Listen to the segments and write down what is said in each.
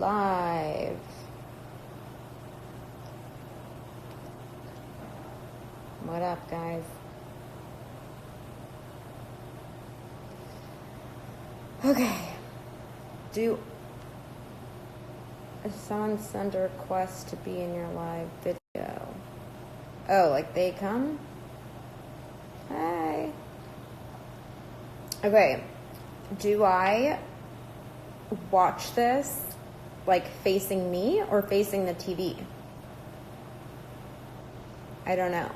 live. What up, guys? Okay. Do someone send a request to be in your live video? Oh, like they come? Hey. Okay. Do I watch this like facing me or facing the TV? I don't know.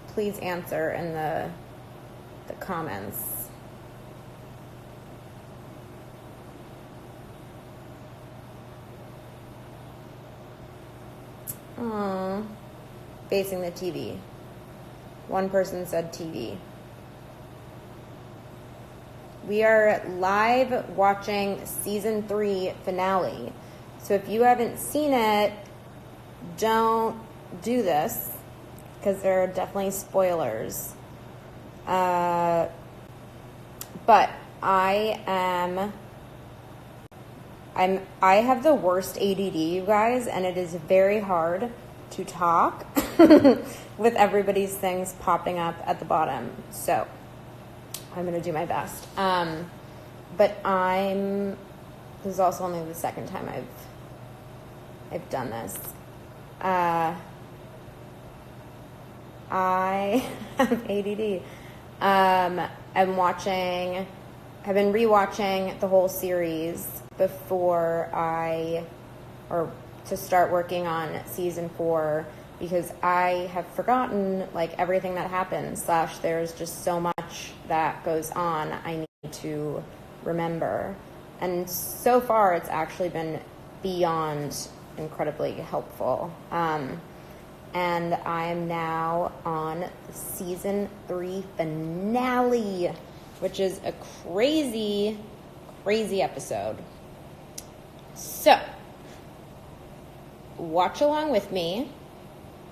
Please answer in the comments. Aww. Facing the TV. One person said TV. We are live watching season 3 finale. So if you haven't seen it, don't do this because there are definitely spoilers. But I have the worst ADD, you guys, and it is very hard to talk with everybody's things popping up at the bottom. So I'm going to do my best. But this is also only the second time I've done this. I have ADD. I've been rewatching the whole series before to start working on season 4 because I have forgotten like everything that happens / there's just so much that goes on I need to remember. And so far it's actually been beyond incredibly helpful. And I am now on the season 3 finale, which is a crazy episode. So, watch along with me.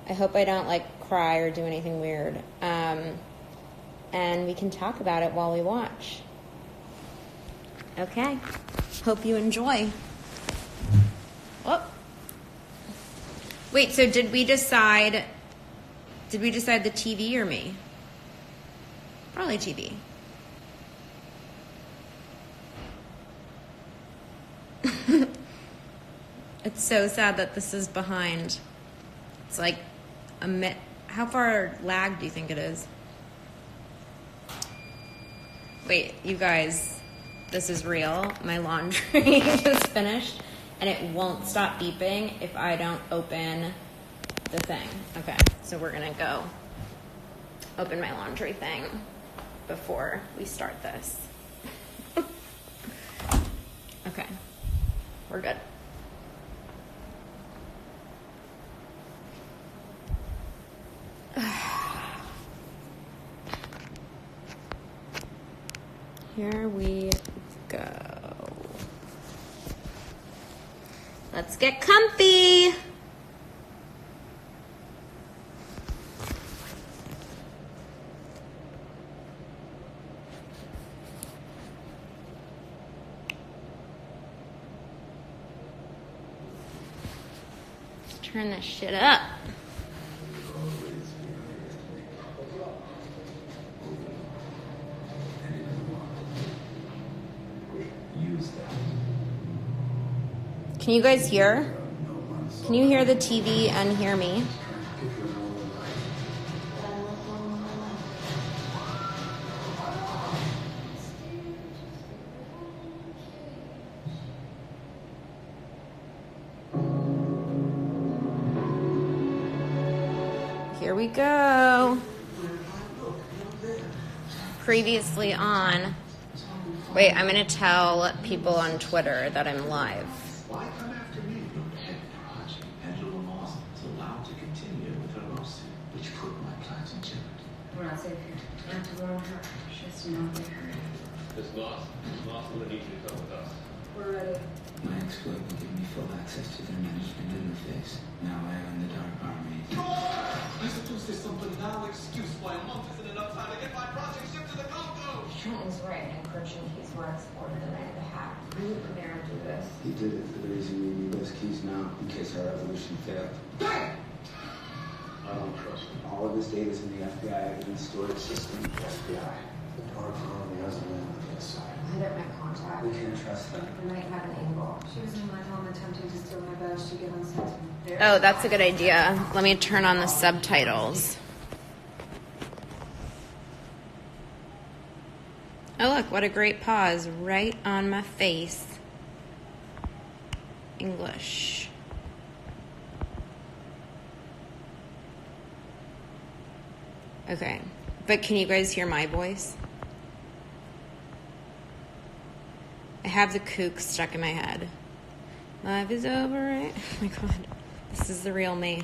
I hope I don't like cry or do anything weird. And we can talk about it while we watch. Okay. Hope you enjoy. Oh. Wait, so did we decide the TV or me? Probably TV. It's so sad that this is behind. It's like how far lag do you think it is? Wait, you guys, this is real. My laundry just finished and it won't stop beeping if I don't open the thing. Okay, so we're gonna go open my laundry thing before we start this. Okay, we're good. Here we go. Let's get comfy. Let's turn this shit up. Can you guys hear? Can you hear the TV and hear me? Here we go. Previously on. Wait, I'm going to tell people on Twitter that I'm live. Why come after me? Head project. Angela Moss is allowed to continue with her lawsuit, which put my clients in jeopardy. We're not safe here. We have to warn her. She has to not get hurt. Miss Moss will need you to come with us. We're ready. My exploit will give me full access to their management interface. Now I own the Dark Army. I suppose there's some banal excuse why a month isn't enough time to get my project shipped to the Congo. Trenton's right. Encroaching keys were exported the night of the hack. We would prepare to do this. this. He did it for the reason we need those keys now, in case our revolution failed. I don't trust him. All of his data's in the FBI evidence storage system. FBI. The dark army has a man on the inside. I hit my contact. We can't trust them. They might have an angle. She was in my home attempting to steal my badge to get on set. Oh, that's a good idea. Let me turn on the subtitles. Oh, look, what a great pause. Right on my face. English. Okay. But can you guys hear my voice? I have the kook stuck in my head. Life is over, right? Oh my god. This is the real me.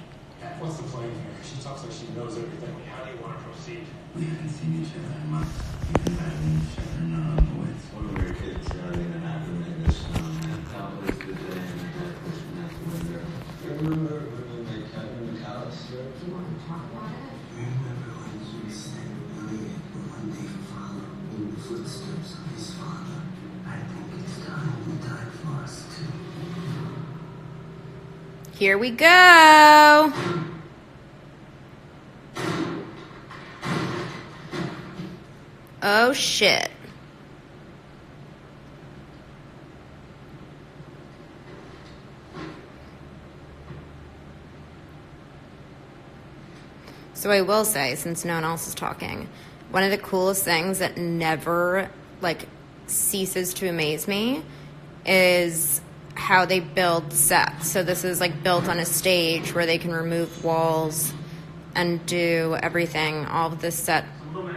What's the plan here? She talks like she knows everything. How do you want to proceed? We haven't seen each other in months. We've been battling each other in our own ways. When we were kids, Charlie and I would make this snowman. That was the day and the dark pushing out the window. You remember when we made Kevin McAllister? Do you want to talk about it? Remember when you said but one day follow in the footsteps of his father? I think it's time we died for us too. Here we go. Oh shit. So I will say, since no one else is talking, one of the coolest things that never ceases to amaze me is how they build sets. So this is built on a stage where they can remove walls and do everything. All of the set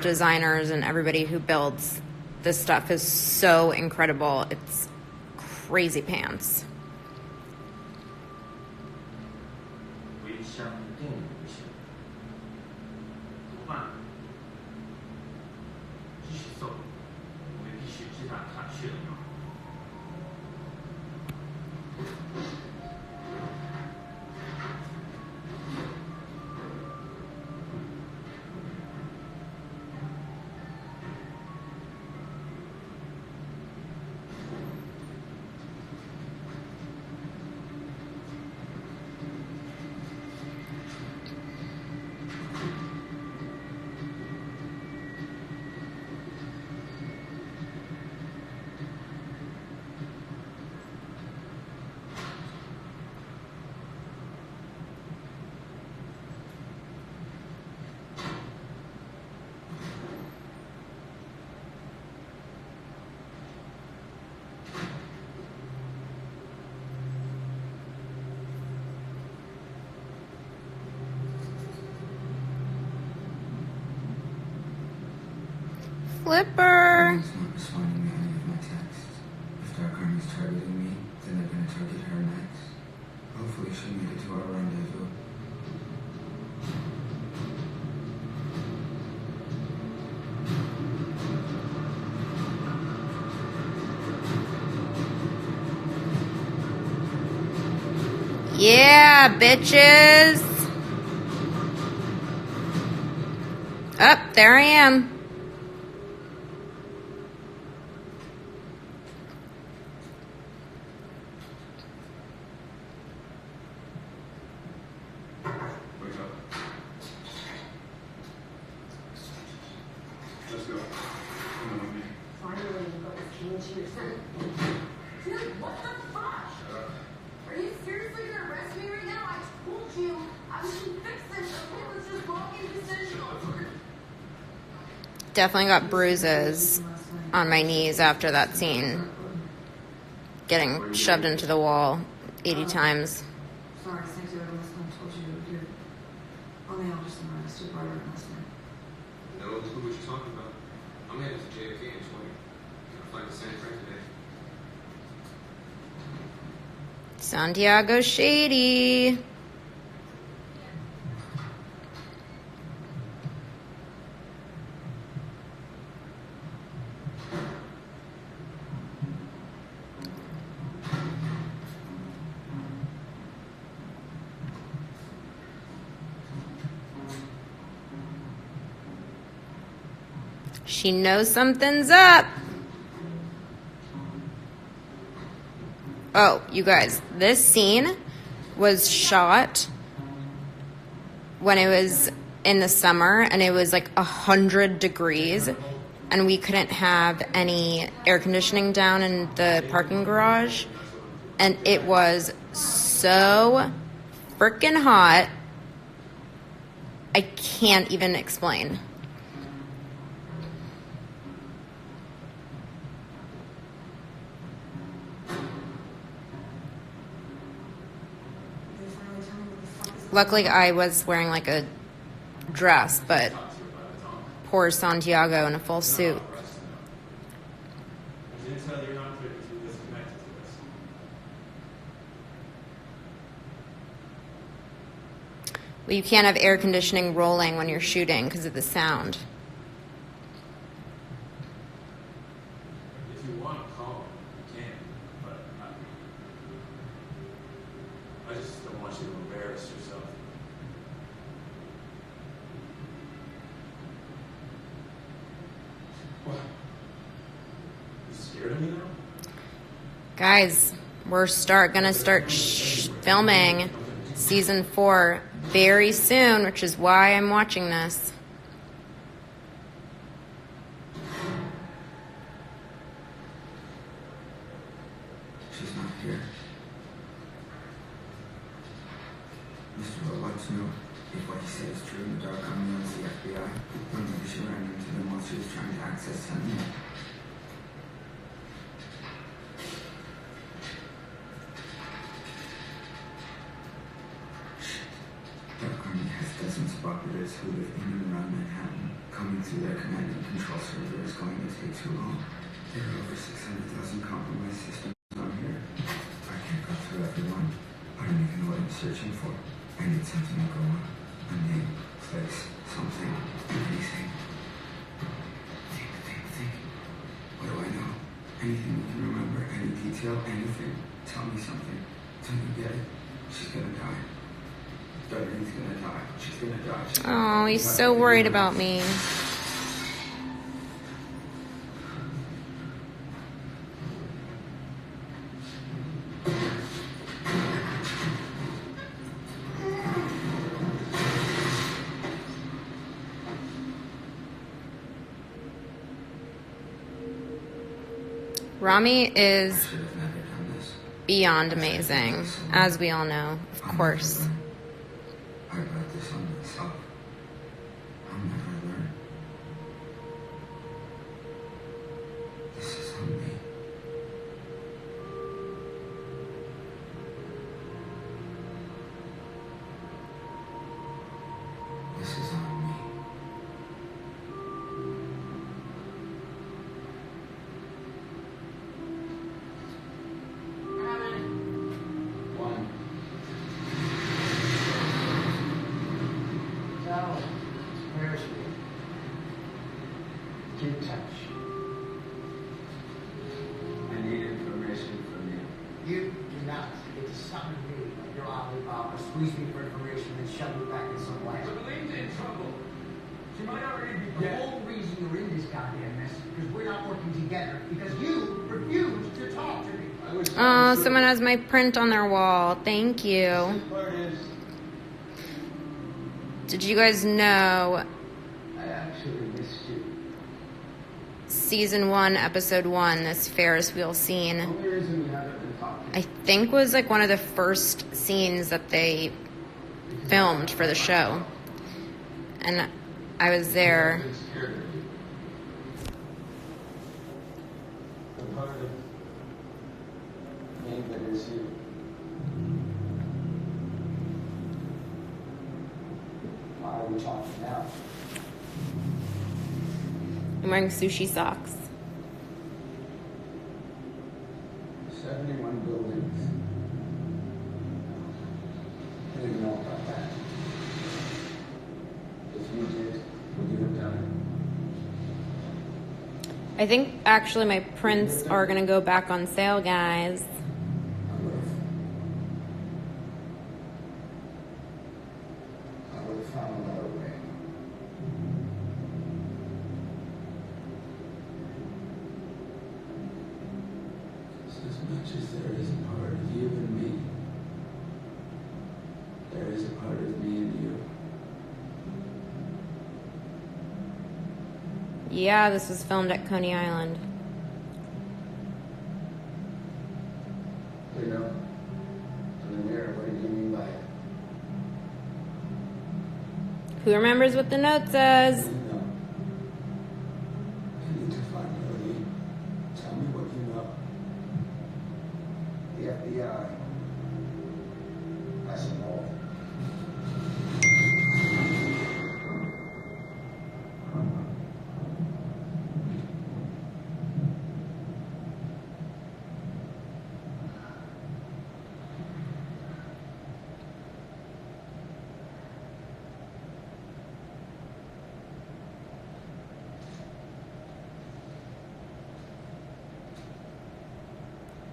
designers and everybody who builds this stuff is so incredible. It's crazy pants. 为相定无限，怎么办？继续搜，我们必须知道他去了哪。 Flipper. She's not responding to any of my texts. If Dark Army's targeting me, then they're gonna target her next. Hopefully she'll make it to our rendezvous. Yeah, bitches. Up, there I am. Wake up. Let's go. Come on with me. Finally, you got this king to your son. Dude, what the fuck? Shut up. Are you seriously gonna arrest me right now? I told you I was gonna fix this. Okay, let's just walk into Central. Definitely got bruises on my knees after that scene. Getting shoved into the wall 80 times. Sorry, thanks to everyone I told you to do. Only I'll just arrested right last night. No clue what you're talking about. I'm headed to JFK in 20. Gonna fly to San Fran today. Santiago Shady. She knows something's up. Oh, you guys, this scene was shot when it was in the summer and it was like 100 degrees and we couldn't have any air conditioning down in the parking garage. And it was so freaking hot. I can't even explain. Luckily, I was wearing like a dress, but poor Santiago in a full suit. Well, you can't have air conditioning rolling when you're shooting because of the sound. If you want to call, you can, but I just don't want you to embarrass yourself. What? You scared of me now? Guys, we're gonna start filming season 4 very soon, which is why I'm watching this. She's not here. Mr. Robot's know if what he said is true in the dark army owns the FBI. When maybe she ran into them while she was trying to access him. Dark Army has dozens of operatives who live in and around Manhattan. Coming through their command and control server is going to take too long. There are over 600,000 compromised systems on here. I can't go through everyone. I don't even know what I'm searching for. I need something to go on. A name, place, something, anything. Think. What do I know? Anything you can remember, any detail, anything. Tell me something. Don't you get it? She's gonna die. Darlene's gonna die. She's gonna die. Oh, he's so worried about me. Rami is Should have never done this. beyond amazing, as we all know, of course. I brought this on myself. I'll never learn. This is on me. This is on me. One. So, where's me? Keep touch. I need information from you. You do not get to summon me like your Alibaba, squeeze me for information, and shove me back in some way. But Elaine's in trouble. She might already be The dead. whole reason you're in this goddamn mess is because we're not working together, because you refused to talk to me. Oh, someone has my print on their wall. Thank you. Part is, Did you guys know I actually missed you. season 1, episode 1, this Ferris wheel scene, The only reason we haven't been talking. I think was like one of the first scenes that they filmed for the show. And I was there. I'm scared of you. The part of me that is you. Why are we talking now? I'm wearing sushi socks. 71 buildings. I didn't know about that. If you did, would you have done I think actually my prints are gonna go back on sale, guys. it? I would have. I would have found another way. As much as there is a part is a part of me and you. Yeah, this was filmed at Coney Island. You know, in the mirror, what do you mean by it? Who remembers what the note says? You know. I need to find Lily. Tell me what you know. The FBI. That's involved.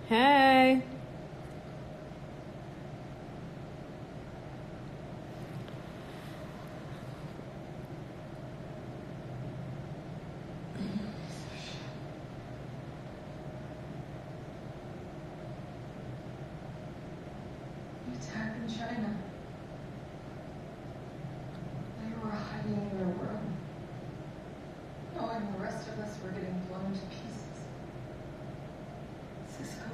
Hey. The attack in China. They were hiding in their room, knowing the rest of us were getting blown to pieces. Cisco,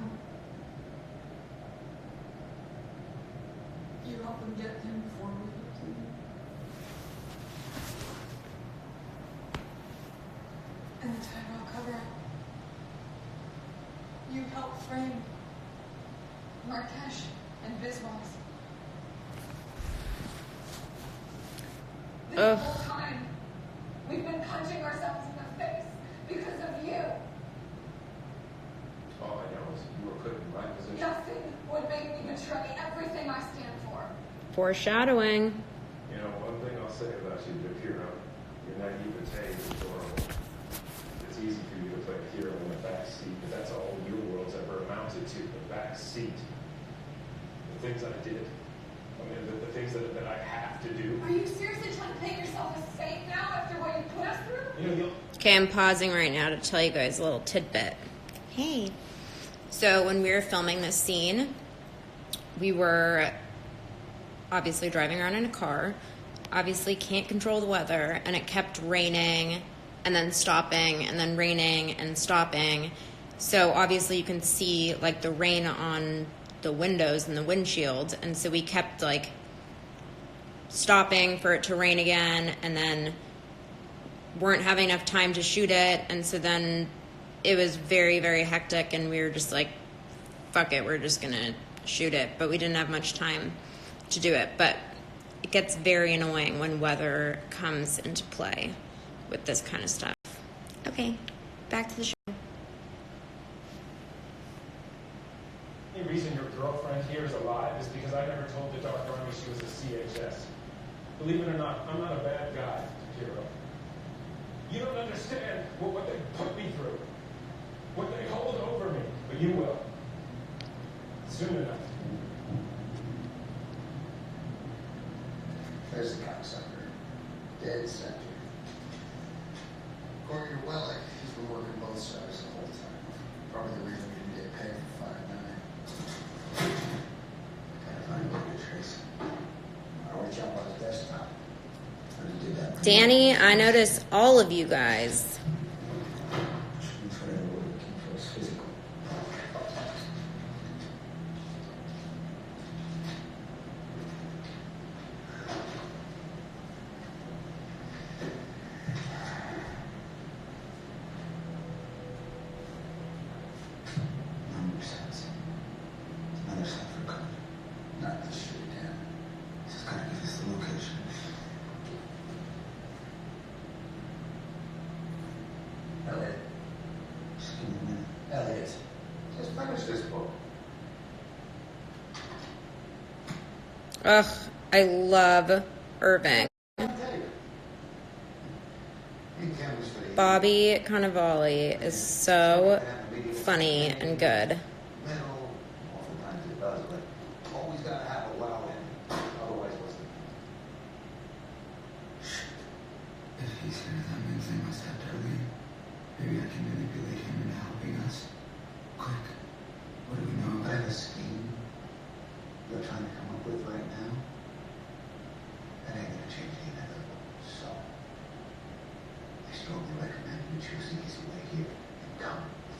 you help them get him before we leave. And the time I'll cover it. You help frame Marrakesh and Biswas. This Ugh. whole time, we've been punching ourselves in the face because of you. All I know is you were put in my position. Nothing would make me betray everything I stand for. Foreshadowing. You know, one thing I'll say about you, Big Hero, your naivete is adorable. It's easy for you to play a hero in the back seat, but that's all your world's ever amounted to, the back seat. The things I did. I mean, the things that I have to do. Are you seriously trying to paint yourself as safe now after what you put us through? You know, Okay, I'm pausing right now to tell you guys a little tidbit. Hey. So when we were filming this scene, we were obviously driving around in a car, obviously can't control the weather, and it kept raining and then stopping and then raining and stopping. So obviously you can see like the rain on the windows and the windshield, and so we kept like stopping for it to rain again, and then weren't having enough time to shoot it, and so then it was very, very hectic, and we were just like, fuck it, we're just gonna shoot it. But we didn't have much time to do it. But it gets very annoying when weather comes into play with this kind of stuff. Okay, back to the show. The only reason your girlfriend here is alive is because I never told the Dark Army she was a CHS. Believe it or not, I'm not a bad guy, Hero. You don't understand what they put me through, what they hold over me, but you will. Soon enough. There's the cocksucker. Dead center. According to Wellick, he's been working both sides the whole time. Probably the reason we didn't get paid for 5-9. Gotta find a way to trace him. I'll reach out on his desktop. I just did that. Danny, I notice all of you guys. Shouldn't try to avoid looking for his physical. Number sets. Another set for code. Not this shit again. Just gotta give us the location. Elliot. Just give me a minute. Elliot. Just finish this book. Ugh, I love Irving. Bobby Cannavale is so funny and good. Middle, oftentimes it does, but always gotta have a well in. Otherwise, what's the If he's here, that means they must have Darlene. Maybe I can manipulate him into helping us. Quick. What do we know I about have a this? scheme you're trying to come up with right now. gonna change the inevitable. So, I strongly recommend you choose the easy way here and come with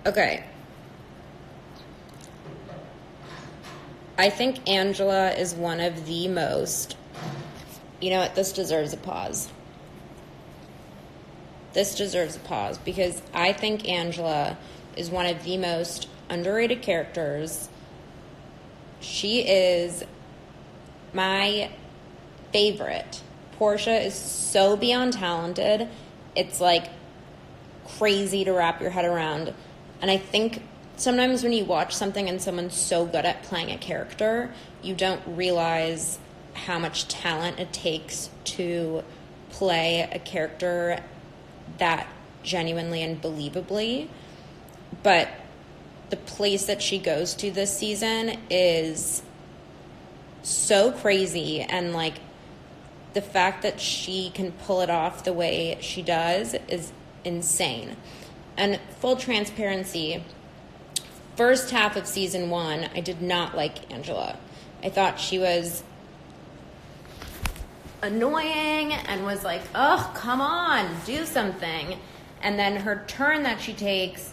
me. Okay. I think Angela is one of the most, you know what, this deserves a pause. This deserves a pause because I think Angela is one of the most underrated characters. She is my favorite. Portia is so beyond talented. It's like crazy to wrap your head around. And I think sometimes when you watch something and someone's so good at playing a character, you don't realize how much talent it takes to play a character that genuinely and believably. But the place that she goes to this season is so crazy, and like the fact that she can pull it off the way she does is insane. And full transparency, first half of season 1, I did not like Angela. I thought she was annoying and was like, oh, come on, do something. And then her turn that she takes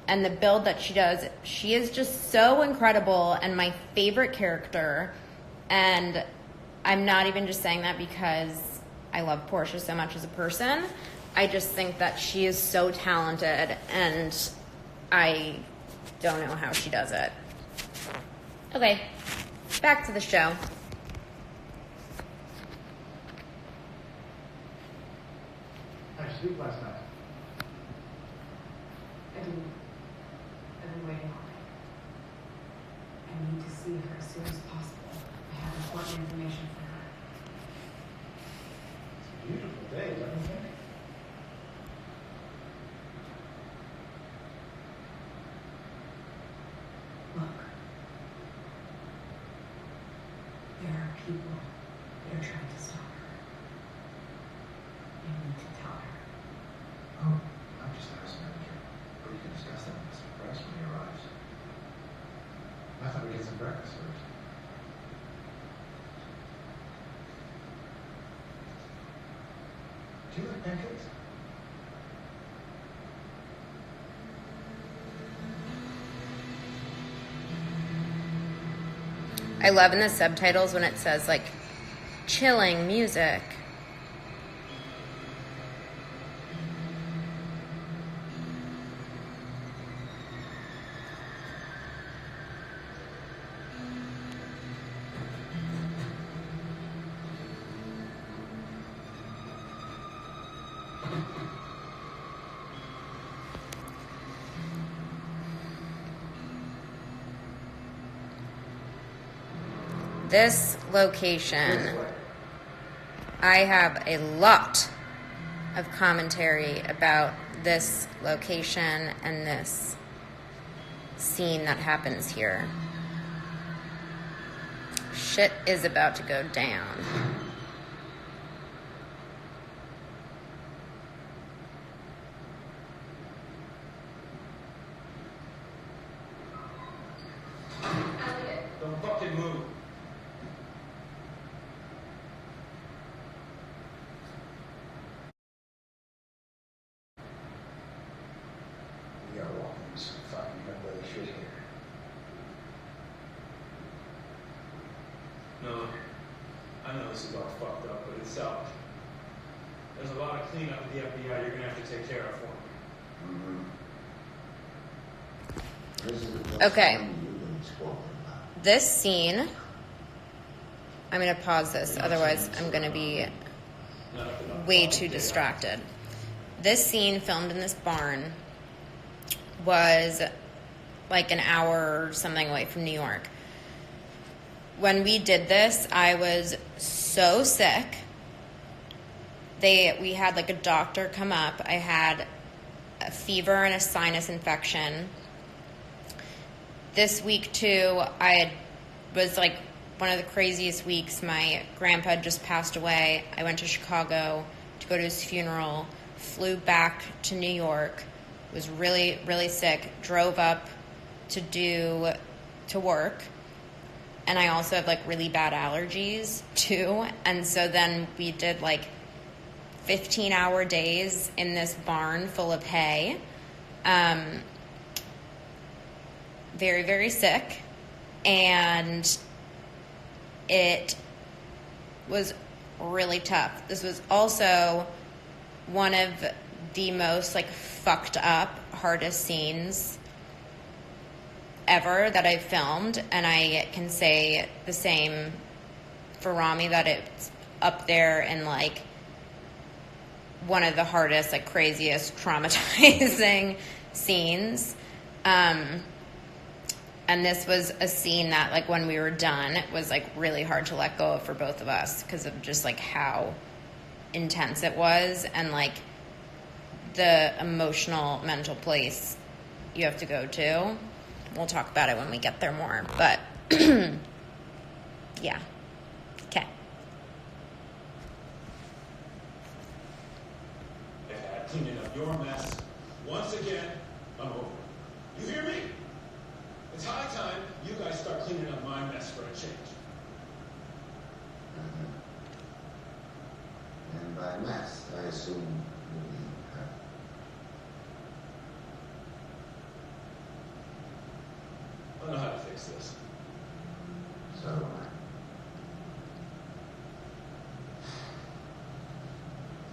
and the build that she does, she is just so incredible and my favorite character. And I'm not even just saying that because I love Portia so much as a person. I just think that she is so talented and I don't know how she does it. Okay, back to the show. How'd you sleep last night? I've been waiting all night. I need to see her as soon as possible. I have important information for her. It's a beautiful day, don't you think? Look. There are people that are trying to stop her. I need to tell her. Oh, I'm just the house manager. But you can discuss that with Mr. Price when he arrives. I thought we'd get some breakfast first. Do you like pancakes? I love in the subtitles when it says like chilling music. This location, I have a lot of commentary about this location and this scene that happens here. Shit is about to go down. Don't fucking move. We are walking some fucking hillbilly shit here. No, I know this is all fucked up, but it's out. There's a lot of cleanup with the FBI you're gonna have to take care of for me. Okay. This scene, I'm going to pause this, otherwise I'm going to be way too distracted. This scene filmed in this barn was like an hour or something away from New York. When we did this, I was so sick. We had like a doctor come up. I had a fever and a sinus infection. This week too, was like one of the craziest weeks. My grandpa had just passed away. I went to Chicago to go to his funeral, flew back to New York, was really, really sick, drove up to work. And I also have like really bad allergies too. And so then we did like 15-hour days in this barn full of hay. Very, very sick. And it was really tough. This was also one of the most like fucked up, hardest scenes ever that I've filmed, and I can say the same for Rami, that it's up there in like one of the hardest, like craziest, traumatizing scenes. And this was a scene that like when we were done, it was like really hard to let go of for both of us because of just like how intense it was and like the emotional, mental place you have to go to. We'll talk about it when we get there more, but yeah. Okay. And cleaning up your mess. Once again, I'm over it. You hear me? It's high time you guys start cleaning up my mess for a change. And by mess, I assume you mean her. I know how to fix this. So do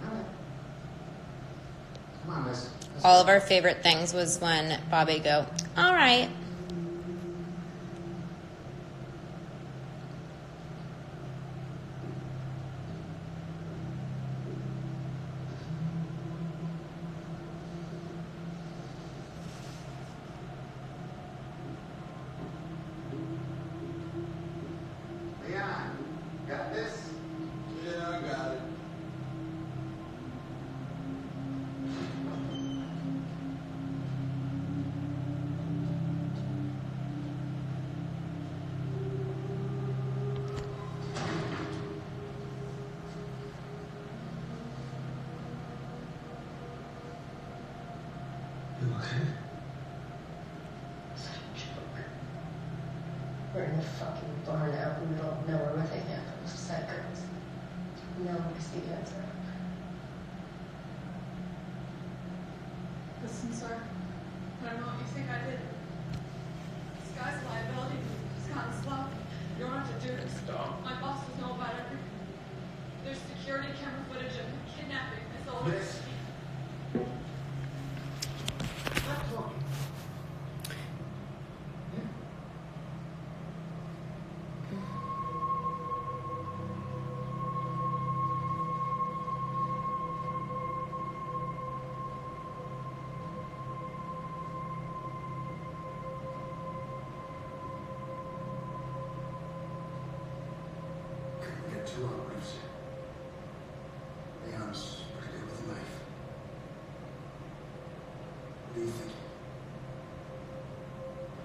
I. Alright. Come on, miss. Let's All go. of our favorite things was when Bobby go, all right. Leon, got this? Yeah, I got it. You okay? We're in a fucking barn out in the middle of nowhere with a handful of sad girls. No one to see the answer. Listen, sir. I don't know what you think I did. This guy's a liability. He's kind of slow. You don't have to do this. Stop. My bosses know about everything. There's security camera footage of him kidnapping Miss Owen. Miss. Stop talking. Couldn't get two olives. Leon's pretty good with a knife. What do you think?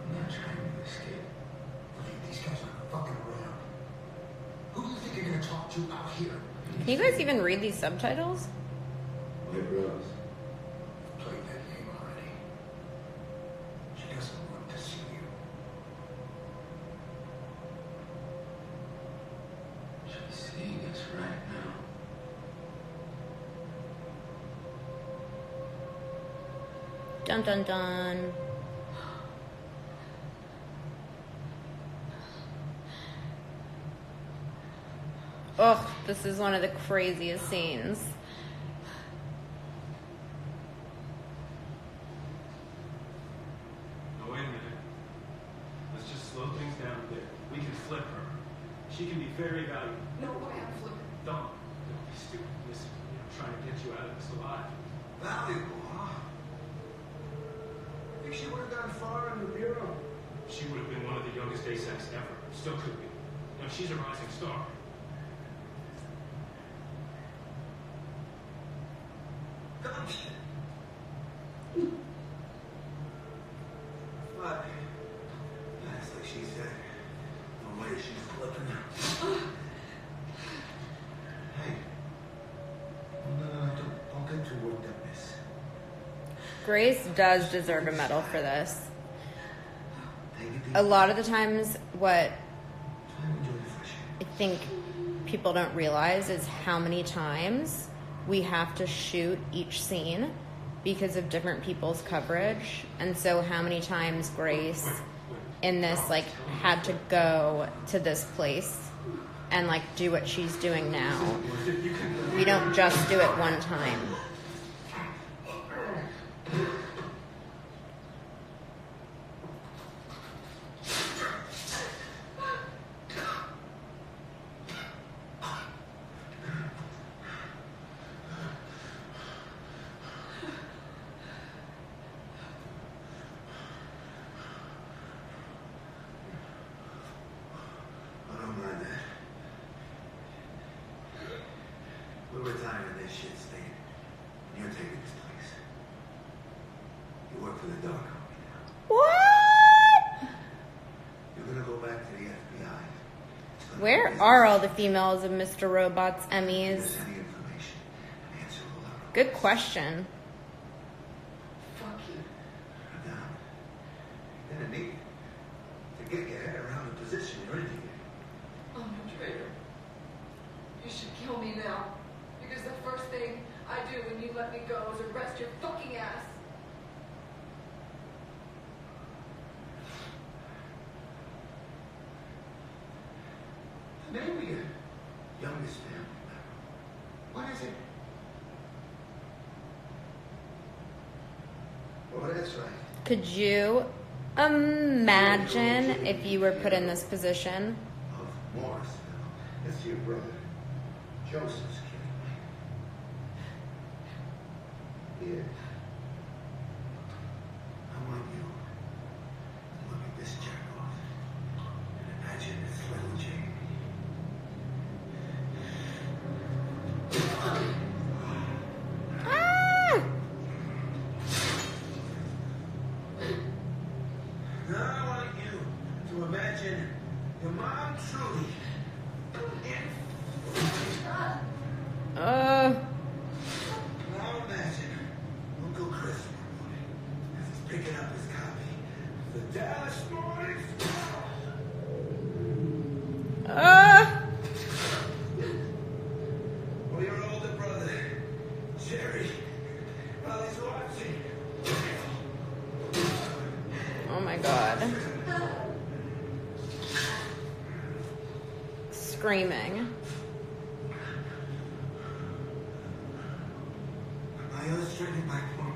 I'm not trying to escape. Look, these guys aren't fucking around. Who do you think you're gonna talk to out here? Can you guys even read these subtitles? White Rose. Played that game already. She doesn't want to see you. She's seeing us right now. Dun dun dun. Ugh, this is one of the craziest scenes. Now wait a minute. Let's just slow things down a bit. We can flip her. She can be very valuable. No way I'm flipping. Don't be stupid. Listen, I'm trying to get you out of this alive. Valuable, huh? Think she would have gone far in the bureau? She would have been one of the youngest ASACs ever. Still could be. You know, she's a rising star. But, that's like she said. No way she's flipping out. Hey. No, don't get too worked up, miss. Grace does deserve a medal for this. a lot of the times what I think people don't realize is how many times we have to shoot each scene because of different people's coverage. And so how many times Grace in this like had to go to this place and like do what she's doing now. We don't just do it one time. I don't mind that. We're retiring this shit state, and you're taking this place. You work for the dark army now. What? You're gonna go back to the FBI. Where are all the females of Mr. Robot's Emmys? There's any information and answer all our Good question. Fuck you. You're down. You're gonna need to get your head around the position you're in here. I'm a traitor. You should kill me now. Because the first thing I do when you let me go is arrest your fucking ass. The name of your youngest family member. What is it? Oh, that's right. Could you imagine if you were put in this position? Of Morrisville. That's your brother. Joseph's kid. Here. I want you to look at this jerk off and imagine it's little Jamie. Ah! Now I want you to imagine your mom Trudy. Uh, Now imagine Uncle Chris as he's picking up his copy of the Dallas Morning Star. Or your older brother, Jerry, while he's watching. oh my god. Screaming. I illustrated my point.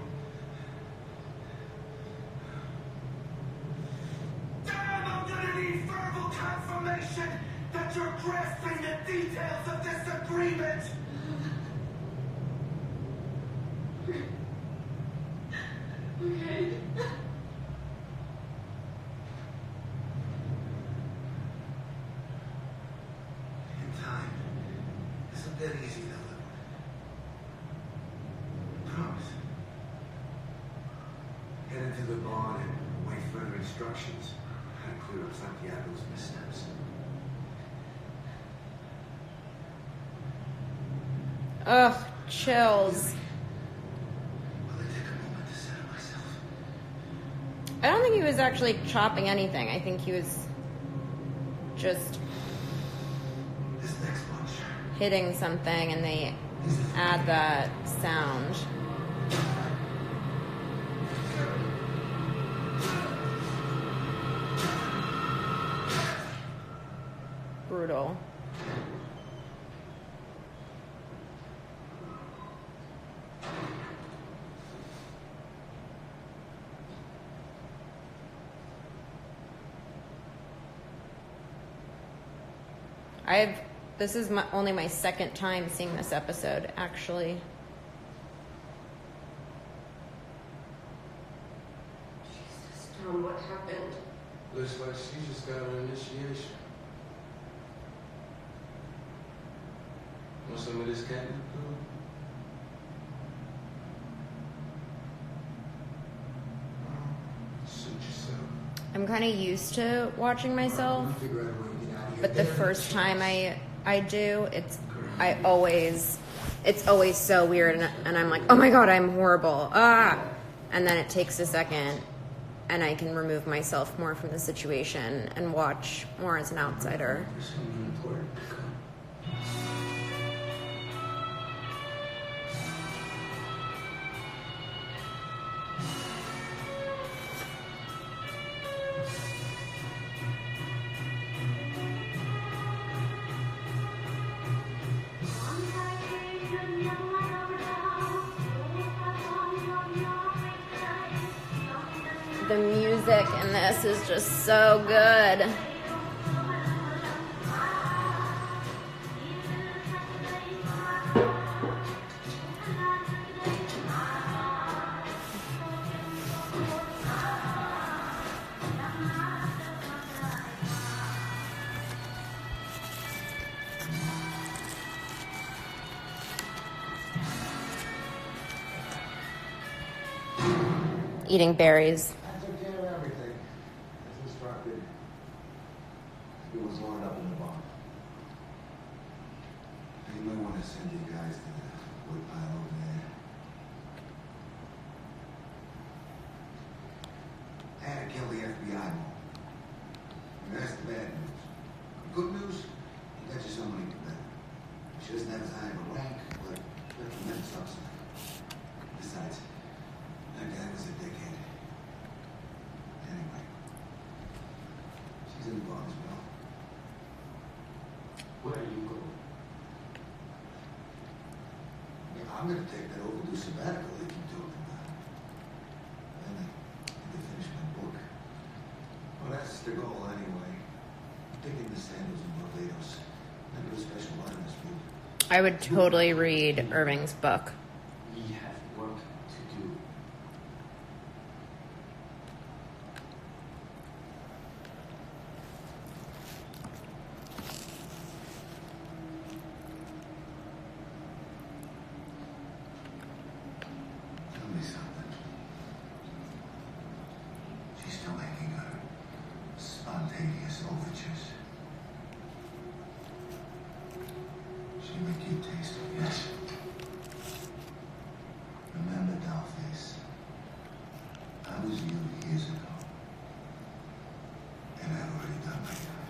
Damn, I'm gonna need verbal confirmation that you're grasping the details of this agreement. Okay. In time, isn't that easy to live with? Promise. Get into the barn and wait further instructions. How to clear up Santiago's missteps. Ugh, chills. Will it take a moment to settle myself? I don't think he was actually chopping anything. I think he was just This next bunch. hitting something and they add that sound. Brutal. This is only my second time seeing this episode, actually. Jesus, Tom, what happened? Looks like she just got an initiation. Want some of this candy, girl? Suit yourself. I'm kind of used to watching myself, Figure out a way to get out of here. but the first time I do, it's always so weird, and I'm like, oh my god, I'm horrible, ah, and then it takes a second and I can remove myself more from the situation and watch more as an outsider. There's something important to come. The music in this is just so good. Eating berries. I took care of everything. I just dropped in. It was loaded up in the barn. You might want to send you guys to the wood pile over there. I had to kill the FBI more. And that's the bad news. Good news, you got you somebody better. She doesn't have as high of a rank, but a tremendous upside. Besides, that guy was a dickhead. Anyway, she's in the barn as well. Where are you going? Yeah, I'm gonna take that overdue sabbatical they keep talking about. Then I need to finish my book. Well, that's the goal anyway. Digging the sandals in Barbados. Never a special line this week. I would totally read Irving's book. We have work to do. Tell me something. She's still making her spontaneous overtures. She make you taste of yes. Remember, Dollface, I was you years ago. And I've already done my time.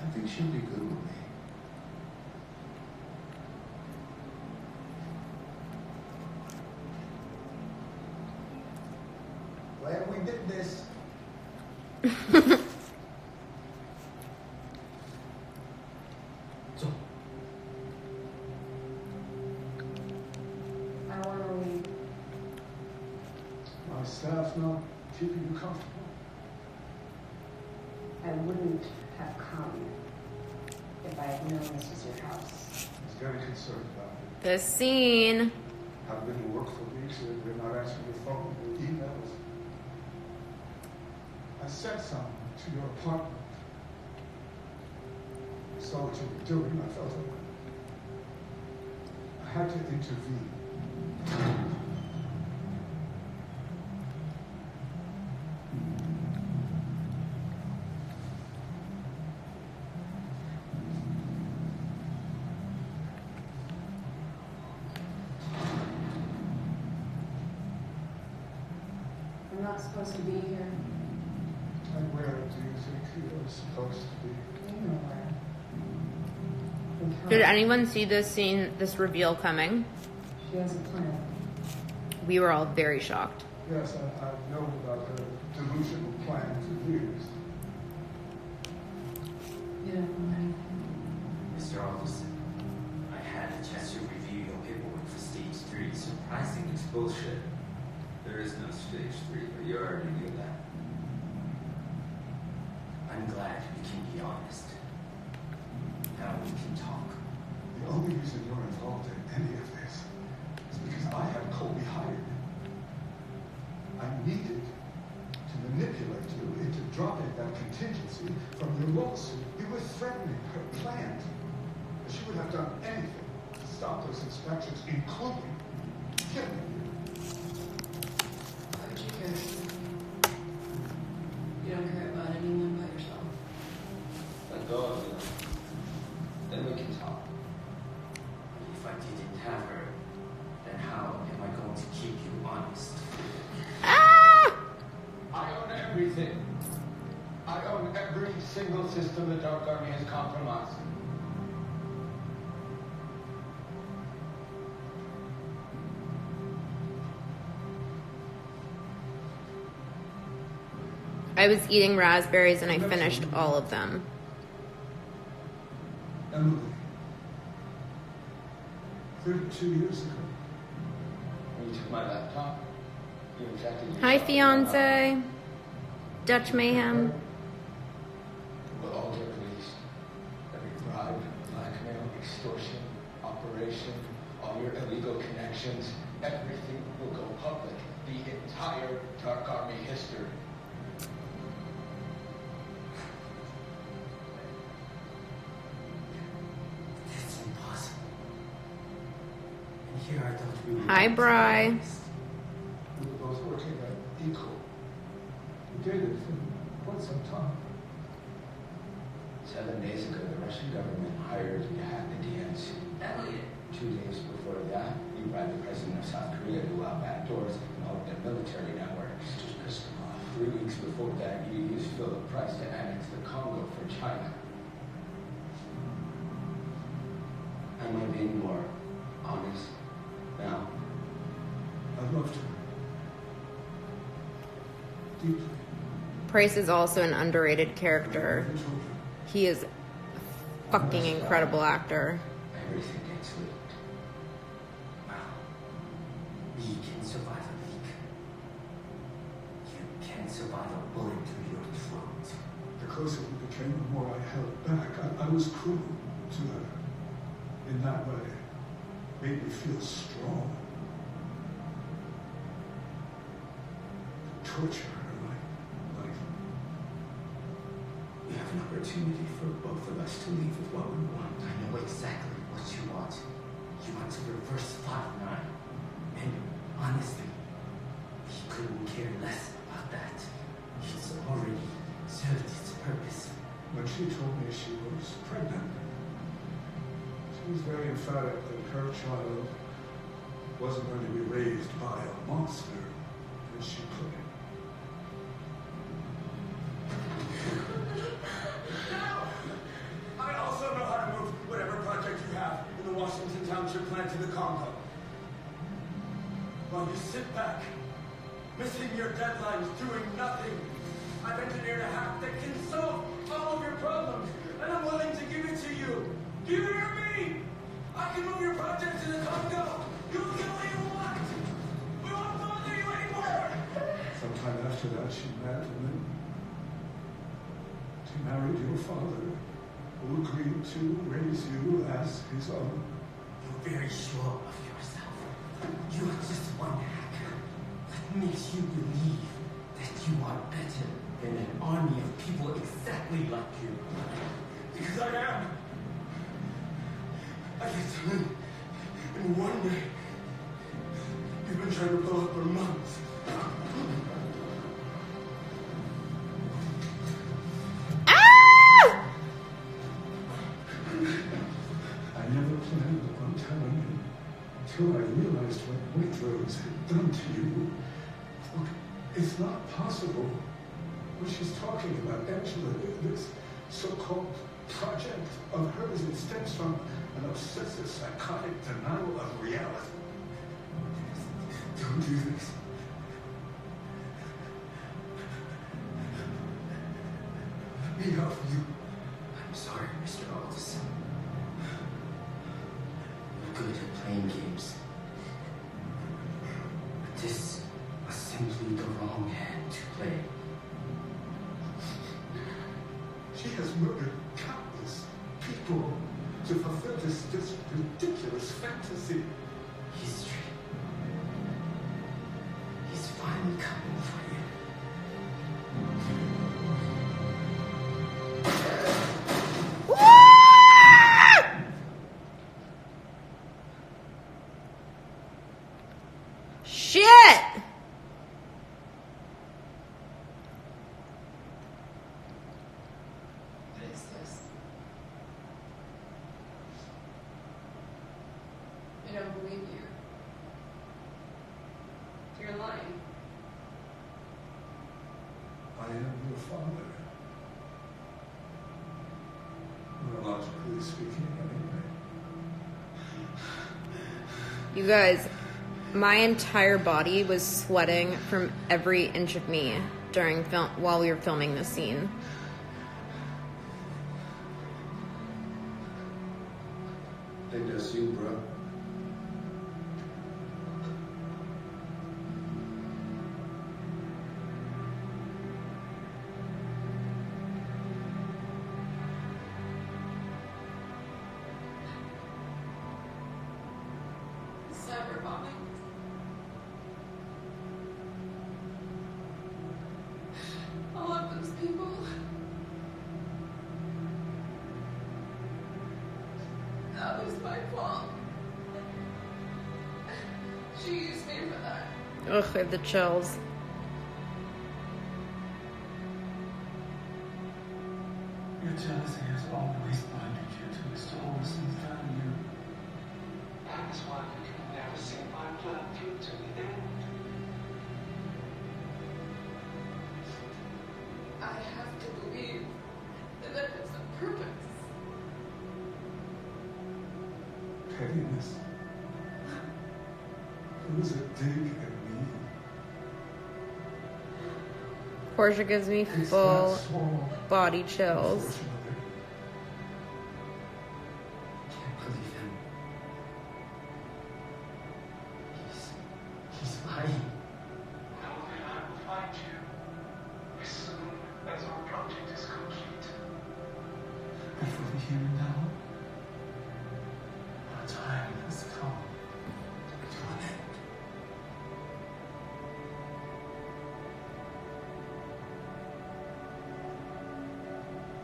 I think she'll be good with me. Glad we did this. So, I want to leave. My staff not keeping you comfortable? I wouldn't have come if I had known this was your house. I was very concerned about it. This scene. I've been to work for weeks, they're not answering your phone or emails. I sent some to your apartment. I saw what you were doing, I felt like I had to intervene. I'm not supposed to be here. And where do you think you're supposed to be? You know where. I think Did her- anyone see this scene, this reveal coming? She has a plan. We were all very shocked. Yes, I've known about her delusional plan for years. You don't know anything. Mr. Officer, I had a chance to review your paperwork for stage 3. Surprisingly, It's bullshit. There is no stage 3, but you already knew that. I'm glad we can be honest. Now we can talk. The only reason you're involved in any of this is because I had Colby hired. I needed to manipulate you into dropping that contingency from your lawsuit. You were threatening her plans. She would have done anything to stop those inspections, including killing you. Why would you care? You don't care about anyone but yourself. Let go of it. Then we can talk. If I didn't have her, then how am I going to keep you single system the Dark Army has compromised. I was eating raspberries and I finished all of them. Emily, 32 years ago, when you took my laptop, you infected yourself. Hi, fiance. Dutch Mayhem. Will all get released. Every bribe, blackmail, extortion, operation, all your illegal connections, everything will go public. The entire Dark Army history. It's impossible. And here I thought we were... Hi, Bri. We were both working at equal. We dated for quite some time. 7 days ago, the Russian government hired you to hack the DNC. Elliot. 2 days before that, you bribed the president of South Korea to allow backdoors in all of their military networks. Just piss them off. 3 weeks before that, you used Philip Price to annex the Congo for China. Am I being more honest now? I loved her. Deeply. Price is also an underrated character. He is a fucking incredible actor. Everything gets leaked. Wow. We can survive a leak. You can survive a bullet through your throat. The closer we became, the more I held back. I was cruel to her. In that way, made me feel strong. Torture her like We have an opportunity for both of us to leave with what we want. I know exactly what you want. You want to reverse 5-9. And honestly, he couldn't care less about that. It's already served its purpose. when she told me she was pregnant. She was very emphatic that her child wasn't going to be raised by a monster, as she put it. I also know how to move whatever project you have in the Washington Township plant to the Congo. While you sit back, missing your deadlines, doing nothing, I've engineered a hack that can solve all of your problems, and I'm willing to give it to you. Do you hear me? I can move your project to the Congo. You will get what you want. We won't bother you anymore. Sometime after that, she met and then she married your father, who agreed to raise you as his own. You're very sure of yourself. You are just one hacker. That makes you believe that you are better than an army of people exactly like you. Because I am. I can tell you, in one day, you've been trying to blow up for months. I never planned on telling you until I realized what Waitrose had done to you. Look, it's not possible. What she's talking about, Angela, this so-called project of hers, it stems from an obsessive psychotic denial of reality. Don't do this. Let me help you. I'm sorry, Mr. Aldous. You're good at playing games. But this was simply the wrong hand to play. She has murdered countless people to fulfill this ridiculous fantasy. History. He's finally coming for you. Shit! What is this? I don't believe you. You're lying. I am your father. speaking anyway. You guys, my entire body was sweating from every inch of me during while we were filming this scene. I think that's you, bro. Cyber bombing. All of those people. That was my fault. She used me for that. Ugh, I have the chills. Your jealousy has always blinded you to Mr. Olson's value. That is why you can never see my plan through to the end. I have to believe that it was a purpose. Pettiness. It was a dig at me. Portia gives me It's full that small, body chills. unfortunately. Can't believe him. He's lying. Know that I will find you as soon as our project is complete. And for the here and now, our time has come to an end.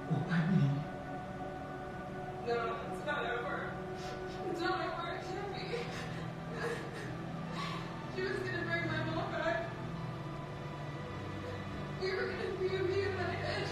Well, I mean, No, it's not over. It's not over. It can't be. She was gonna bring my mom back. We were gonna be reunited.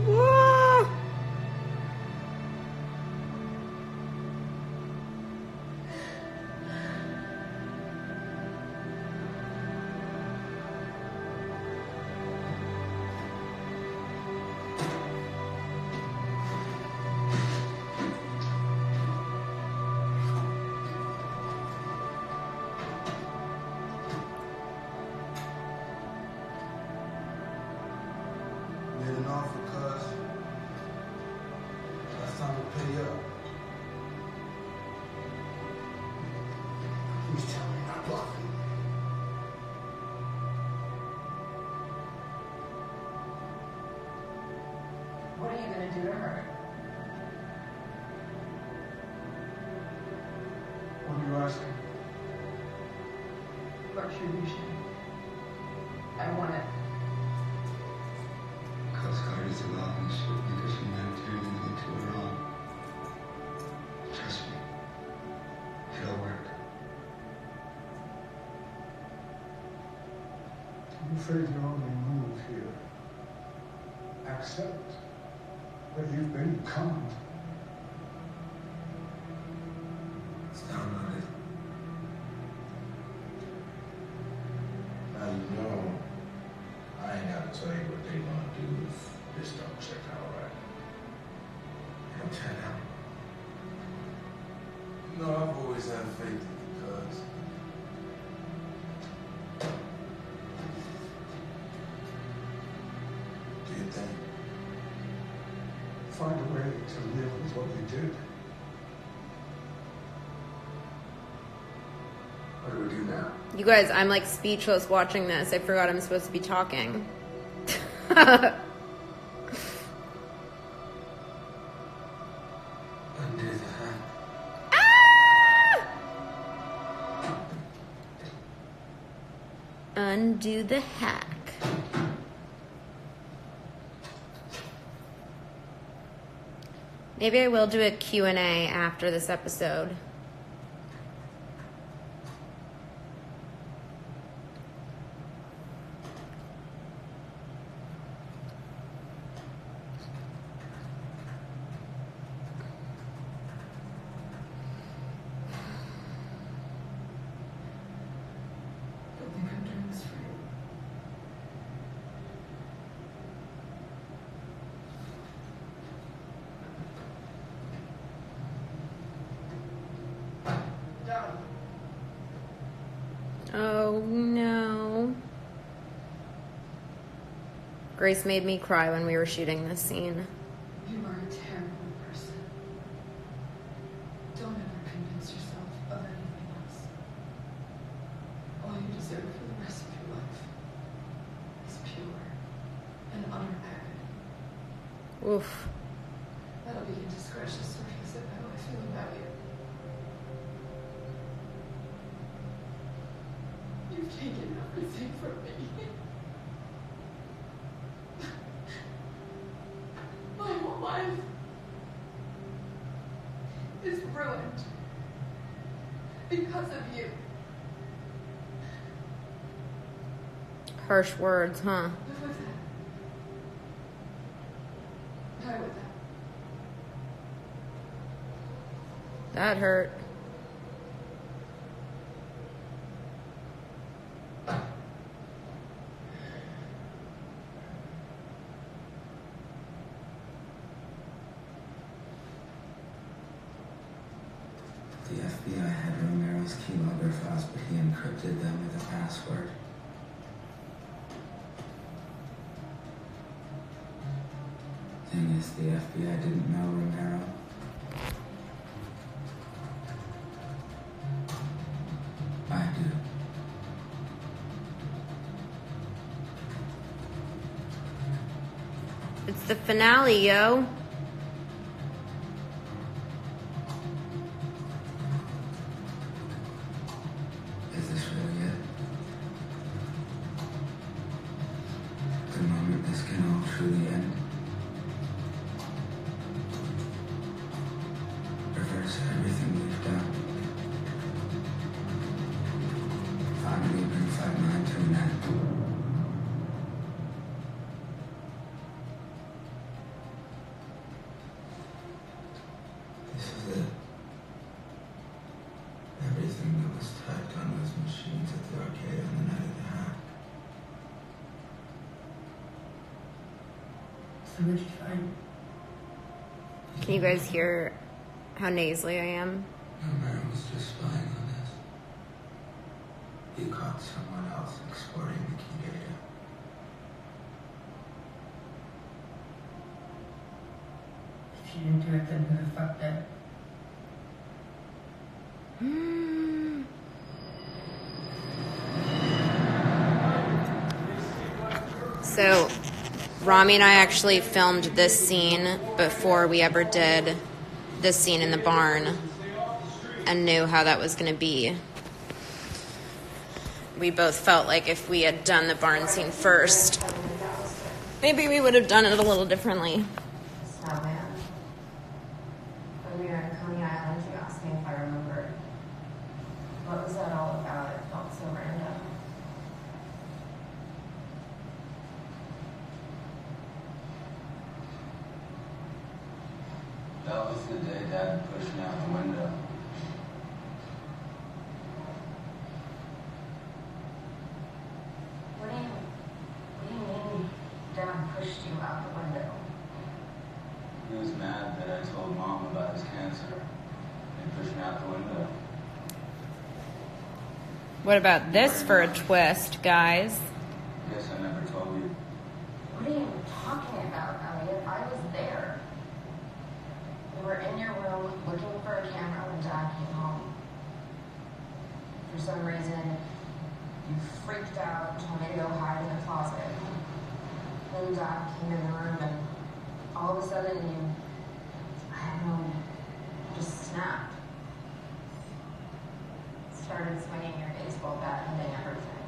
Whoa! Made an offer, cuz. Last time to pay up. Please tell me you're not bluffing. What are you gonna do to her? what are you asking? Retribution. I want it. Coast Guard is allowing this ship because humanitarian anything to it wrong. Trust me. It'll work. I'm afraid your only move here. Accept that you've been conned. It's downloaded. Now you know I ain't gotta tell you what they gonna do if this don't check out right. It'll check out. You know, I've always had faith in you, cuz. Do you think? Find a way to live with what you did. What do we do now? You guys, I'm like speechless watching this. I forgot I'm supposed to be talking. Undo the hat. Undo the hack. Maybe I will do a Q&A after this episode. Grace made me cry when we were shooting this scene. You are a terrible person. Don't ever convince yourself of anything else. All you deserve for the rest of your life is pure and utter agony. Oof. That'll be indiscretion, so I said how I feel about you. You've taken everything from me. My whole life is ruined because of you. Harsh words, huh? Live with that. Die with that. That hurt. The FBI had Romero's keylogger files, but he encrypted them with a password. Thing is, the FBI didn't know Romero. I do. It's the finale, yo. Is this really it? The moment this can all truly end. Reverse everything we've done. Finally bring 5-9 to an end. This is it. Everything that was typed on those machines at the arcade on the night of the hack. So what'd you find? Can you guys hear how nasally I am? Romero was just spying on this. He caught someone else exporting the key data. If you didn't do it, then who the fuck did? So, Rami and I actually filmed this scene before we ever did this scene in the barn and knew how that was going to be. We both felt like if we had done the barn scene first, maybe we would have done it a little differently. Snowman. When we were in Coney Island, you asked me if I remembered. What was that all about? It felt so random. That was the day Dad pushed me out the window. What do you mean Dad pushed you out the window? He was mad that I told Mom about his cancer. He pushed me out the window. What about this for a twist, guys? Guess I never told you. What are you talking about, Elliot? I was there. We were in your room looking for a camera when Dad came home. For some reason, you freaked out and told me to go hide in the closet. Then Dad came in the room and all of a sudden just snapped. Started swinging your baseball bat, hitting everything.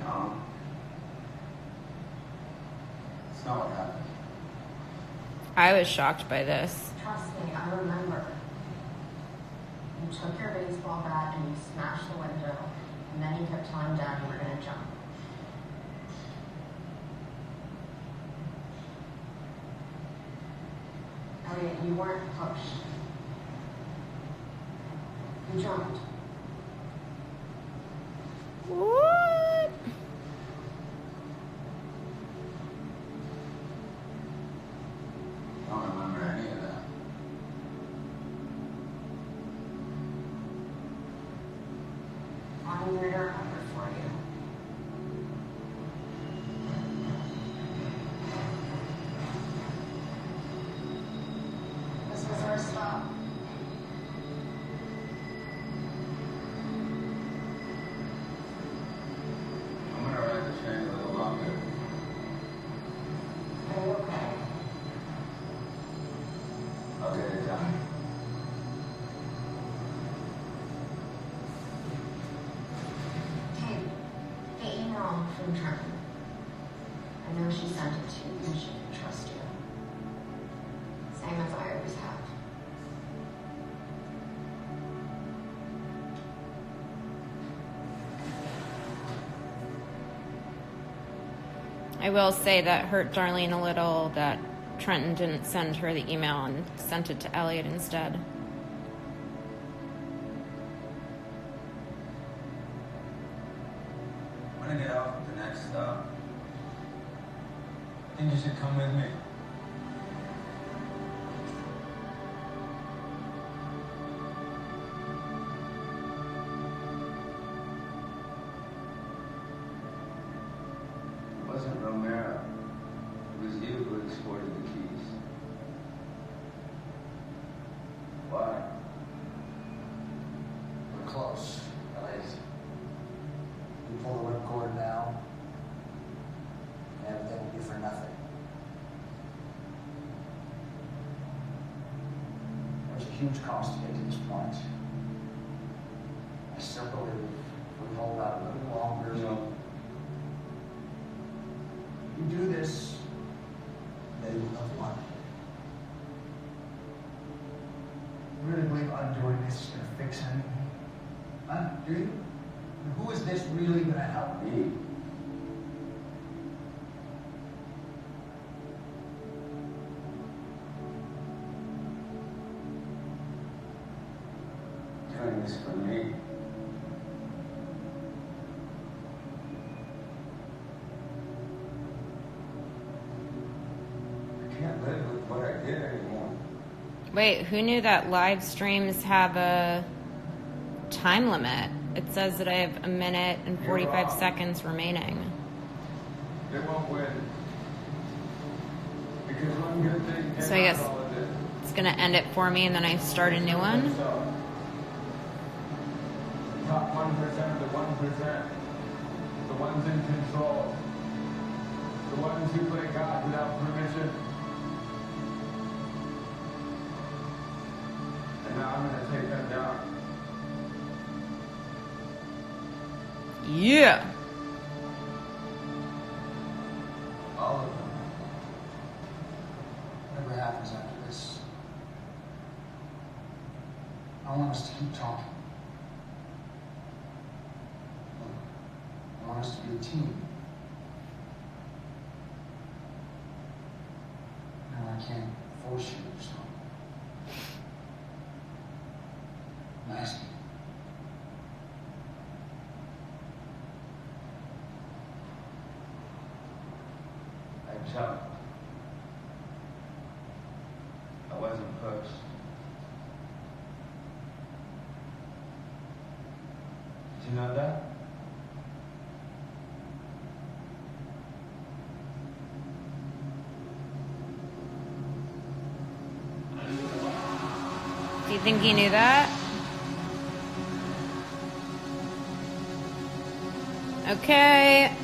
No. It's not what happened. I was shocked by this. Trust me, I remember. You took your baseball bat and you smashed the window, and then you kept telling Dad you were going to jump. Elliot, you weren't pushed. You jumped. What? I don't remember any of that. I'm here to remember for you. from Trenton. I know she sent it to you because she didn't trust you. Same as I always have. I will say that hurt Darlene a little that Trenton didn't send her the email and sent it to Elliot instead. When I get off at the next stop, I think you should come with me. It wasn't Romero. It was you who exported the keys. Why? We're close, right? You pull the whipcord down, and everything will be for nothing. There's a huge cost to get to this point. I still believe if we hold out a little longer. No. You do this, they will have won. You really believe undoing this is going to fix anything? Huh? Do you? Who is this really going to help? Me. Doing this for me. I can't live with what I did anymore. Wait, who knew that live streams have a time limit? It says that I have 1 minute and 45 seconds remaining. They won't win. Because one good thing So I guess it's gonna end it for me and then I start a new one? Top 1% of the 1%. The ones in control. The ones who play God without permission. And now I'm gonna take them down. Yeah. All of them. Whatever happens after this, I want us to keep talking. I want us to be a team. No, I can't force you to do something. I'm asking. Hey, Chuck. I wasn't pushed. Did you know that? Do you think he knew that? Okay.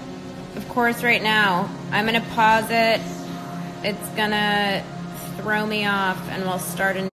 Of course, right now. I'm gonna pause it. It's gonna throw me off and we'll start a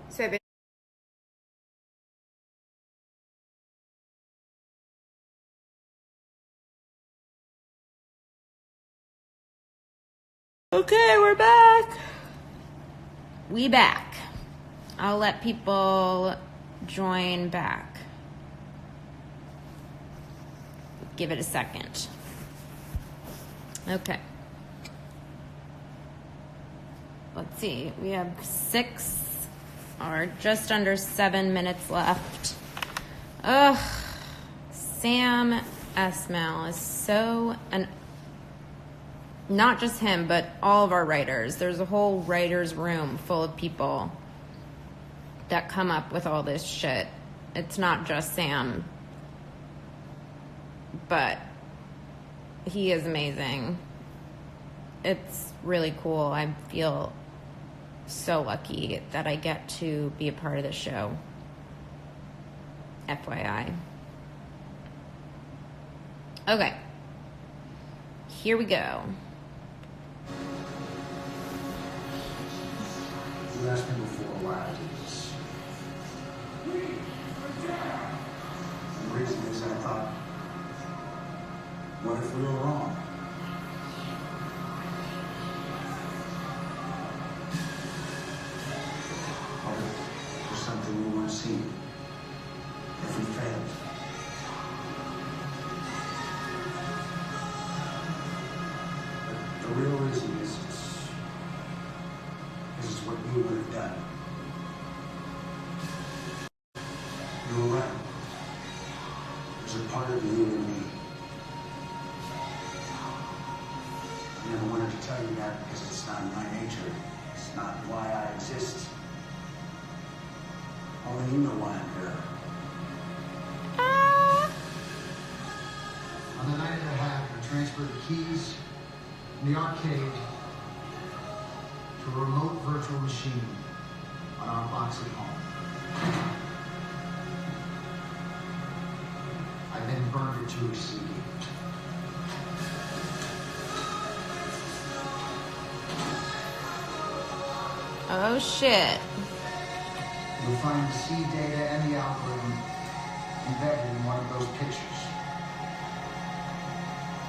So okay, we're back. We back. I'll let people join back. Give it a second. Okay. Let's see. We have 6 or just under 7 minutes left. Ugh. Sam Esmail is so not just him, but all of our writers. There's a whole writer's room full of people that come up with all this shit. It's not just Sam. But He is amazing. It's really cool. I feel so lucky that I get to be a part of the show. FYI. Okay. Here we go. You asked me before why I did this. And the reason is I thought, what if we were wrong? What if there's something we weren't seeing? If we failed? But the real reason is this is what you would have done. You were right. There's a part of you in me. I never wanted to tell you that because it's not my nature. It's not why I exist. Only you know why I'm here. On the night of the hack, I transferred the keys from the arcade to a remote virtual machine on our box at home. I then burned it to a CD. Oh shit. You'll find the seed data and the algorithm embedded in one of those pictures.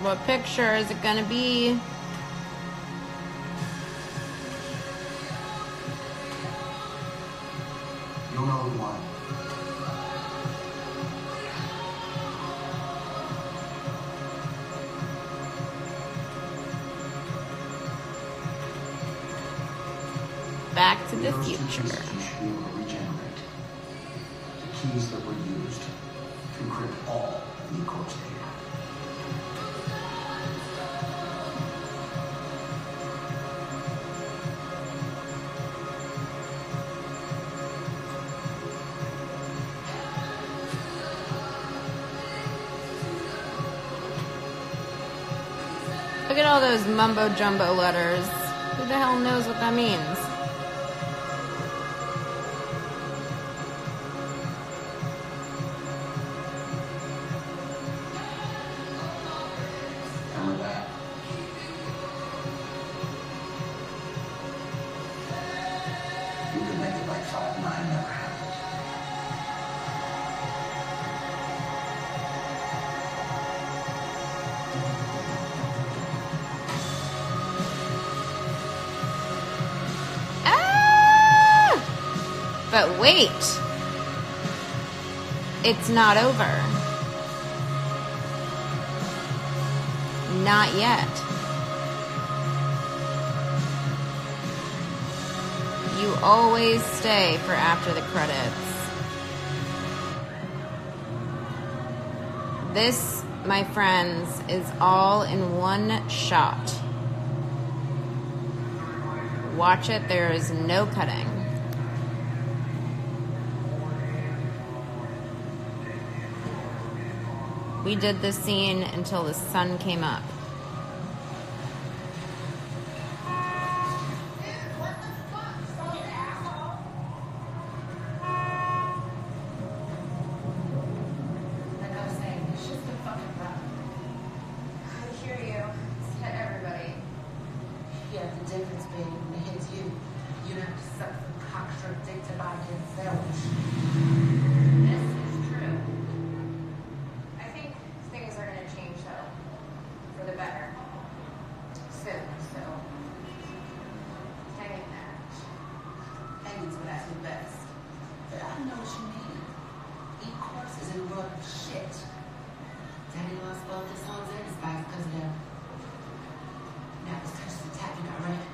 What picture is it gonna be? You'll know the one. Back to the Those two future. pieces you should be able to regenerate. The keys that were used to encrypt all of the E-Corp's data. Look at all those mumbo jumbo letters. Who the hell knows what that means? And with that, you can make it like 5-9 never happened. But wait, it's not over. Not yet. You always stay for after the credits. This, my friends, is all in one shot. Watch it, there is no cutting. We did this scene until the sun came up. Like I was saying, it's just a fucking run. I hear you. It's hit everybody. Yeah, the difference being when it hits you, you don't have to suck the cocksure dick to buy it sandwich. This is true. I think things are going to change, though, for the better. Soon, so hang in there. Hanging's what I do best. But I know what you mean. E-Corpse is in a world of shit. Daddy lost both his sons and his wife because of them. Now this touches the tap, you got right.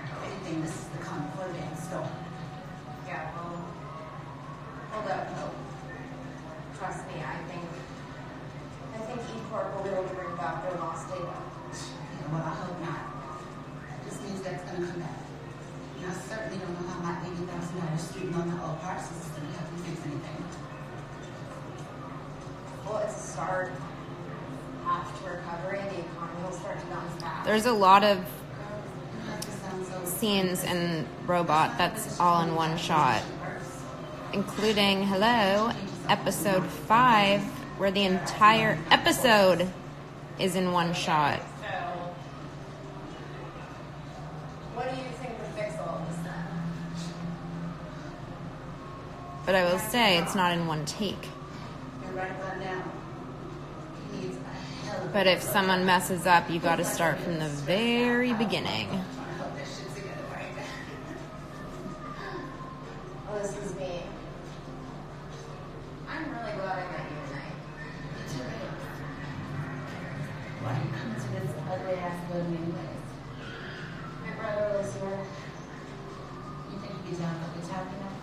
If anything, this is the common for a damn storm. Yeah, well, hold up, though. Trust me, I think E-Corp will be able to bring back their lost data. Yeah, well, I hope not. This means that's gonna come back. And I certainly don't know how my $80,000 street on the old parts is gonna help me fix anything. Well, it's a start. After recovery, the it'll start to bounce back. There's a lot of That just sounds so scenes in Robot that's all in one shot, including, hello, episode 5, where the entire episode is in one shot. So, what do you think would fix all of this then? But I will say it's not in one take. You're writing that down. He needs a hell of a But if someone messes up, you gotta start from the very beginning. I hope this shit's gonna work. Oh, this is me. I'm really glad I met you tonight. Me too. Why do you come to this ugly ass building anyways? My brother lives here. You think he'd be down with me talking about?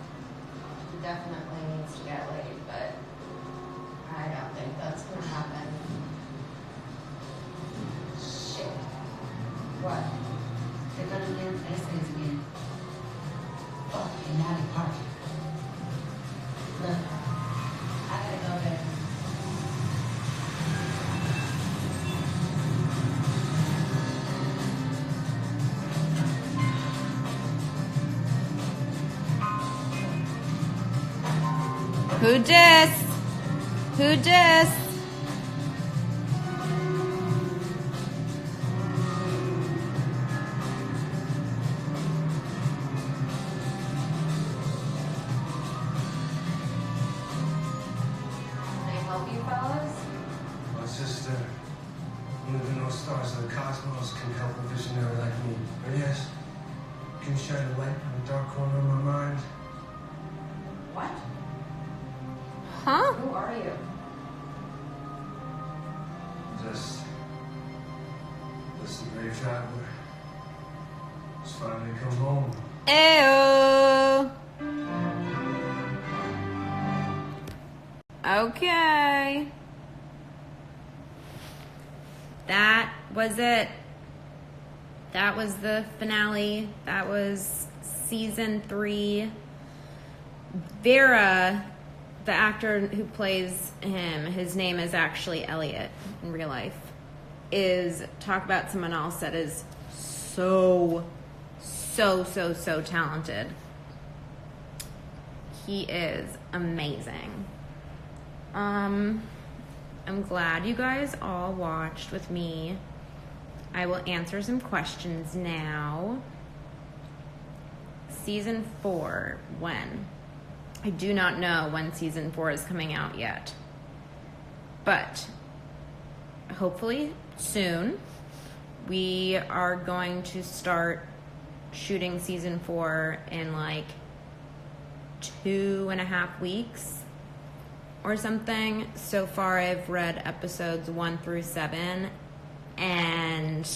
He definitely needs to get laid, but I don't think that's gonna happen. Shit. What? They're gonna get essays again. Fucking naughty party. Look, I gotta go there. Who dis? Who dis? Can I help you fellas? My sister, one of the North Stars of the cosmos, can help a visionary like me. But yes, can shine a light in the dark corner of my mind. What? Huh? Who are you? Just the brave traveler. Just finally come home. Ew. Okay. That was it. That was the finale. That was season 3. Vera, the actor who plays him, his name is actually Elliot in real life, is talk about someone else that is so talented. He is amazing. I'm glad you guys all watched with me. I will answer some questions now. Season 4, when? I do not know when season 4 is coming out yet. But hopefully soon. We are going to start shooting season 4 in like 2.5 weeks or something. So far I've read episodes 1 through 7 and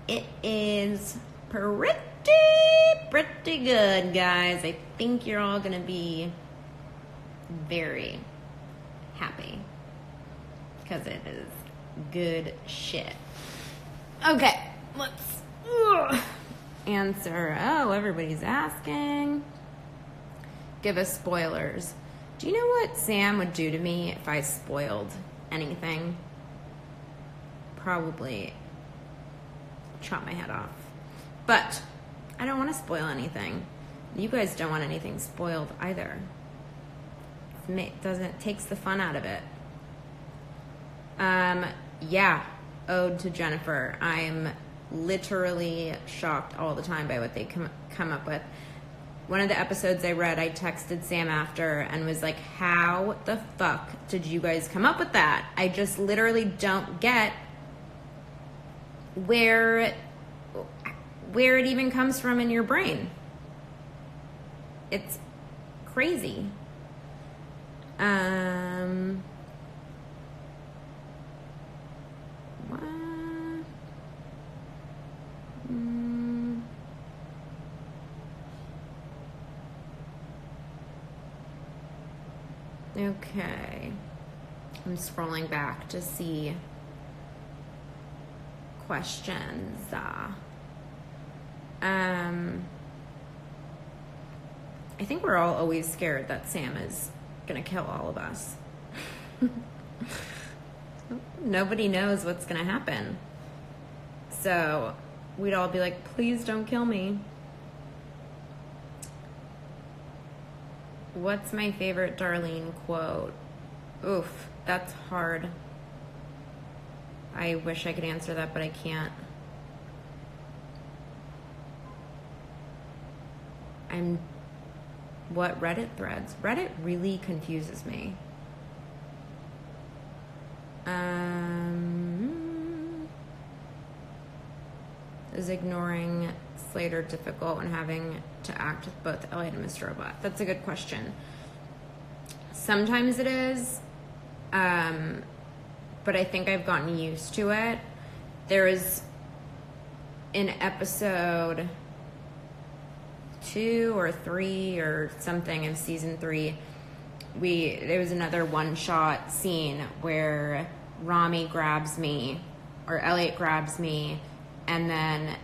it is pretty good, guys. I think you're all gonna be very happy because it is good shit. Okay, let's answer. Oh, everybody's asking. Give us spoilers. Do you know what Sam would do to me if I spoiled anything? Probably chop my head off. But I don't want to spoil anything. You guys don't want anything spoiled either. It takes the fun out of it. Yeah, ode to Jennifer. I'm literally shocked all the time by what they come up with. One of the episodes I read, I texted Sam after and was like, how the fuck did you guys come up with that? I just literally don't get where it even comes from in your brain. It's crazy. What? Okay. I'm scrolling back to see questions. I think we're all always scared that Sam is gonna kill all of us. Nobody knows what's gonna happen. So we'd all be like, please don't kill me. What's my favorite Darlene quote? Oof, that's hard. I wish I could answer that, but I can't. What Reddit threads? Reddit really confuses me. Is ignoring Slater difficult when having to act with both Elliot and Mr. Robot? That's a good question. Sometimes it is, but I think I've gotten used to it. There was in episode 2 or 3 or something in season 3, there was another one-shot scene where Rami grabs me, or Elliot grabs me, and then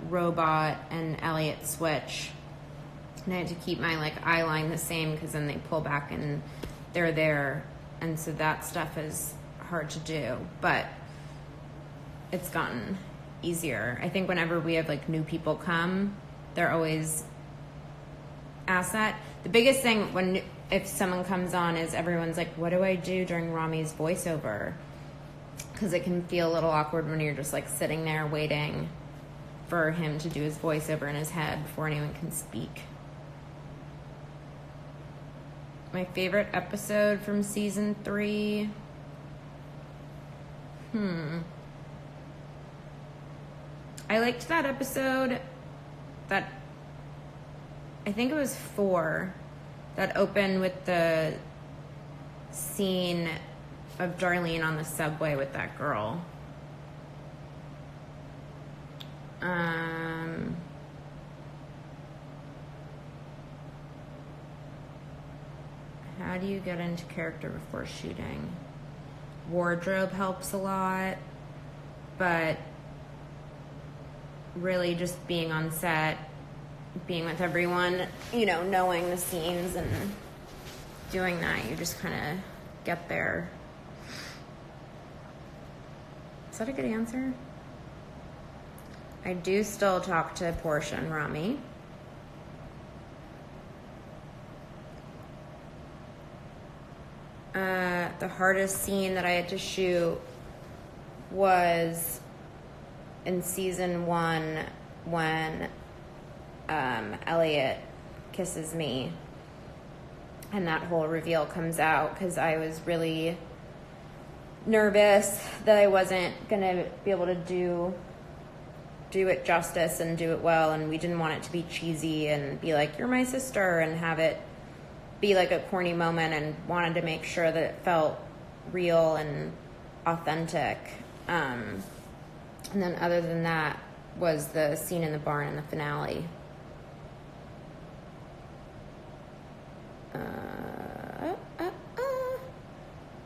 Robot and Elliot switch. And I had to keep my eye line the same because then they pull back and they're there. And so that stuff is hard to do, but it's gotten easier. I think whenever we have new people come, they're always asked that. The biggest thing if someone comes on is everyone's like, what do I do during Rami's voiceover? Because it can feel a little awkward when you're just sitting there waiting for him to do his voiceover in his head before anyone can speak. My favorite episode from season 3. I liked that episode that, I think it was 4, that opened with the scene of Darlene on the subway with that girl. How do you get into character before shooting? Wardrobe helps a lot, but really just being on set, being with everyone, knowing the scenes and doing that, you just kind of get there. Is that a good answer? I do still talk to Portia and Rami. The hardest scene that I had to shoot was in season 1 when Elliot kisses me and that whole reveal comes out, because I was really nervous that I wasn't gonna be able to do it justice and do it well, and we didn't want it to be cheesy and be like, you're my sister, and have it be a corny moment, and wanted to make sure that it felt real and authentic. And then other than that was the scene in the barn in the finale.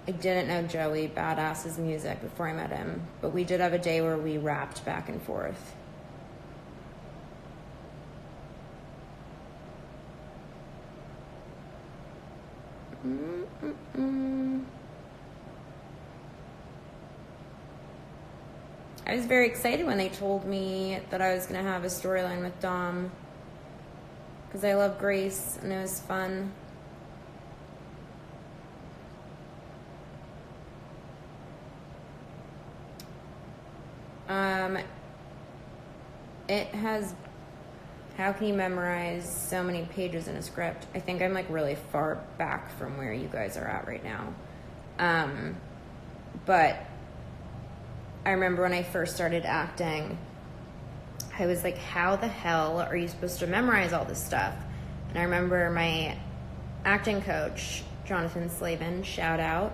I didn't know Joey Badass's music before I met him, but we did have a day where we rapped back and forth. I was very excited when they told me that I was going to have a storyline with Dom, because I love Grace and it was fun. It has, how can you memorize so many pages in a script? I think I'm really far back from where you guys are at right now. But I remember when I first started acting, I was like, how the hell are you supposed to memorize all this stuff? And I remember my acting coach, Jonathan Slavin, shout out,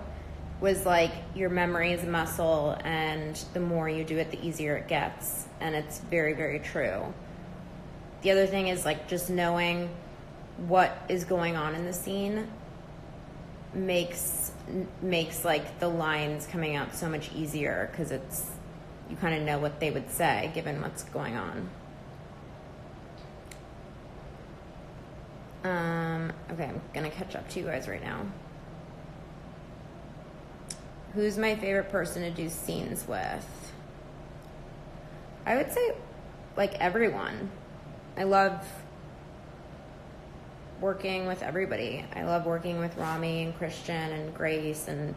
was like, your memory is a muscle, and the more you do it, the easier it gets. And it's very, very true. The other thing is just knowing what is going on in the scene makes the lines coming out so much easier, because you kind of know what they would say given what's going on. Okay, I'm gonna catch up to you guys right now. Who's my favorite person to do scenes with? I would say, like, everyone. I love working with everybody. I love working with Rami and Christian and Grace and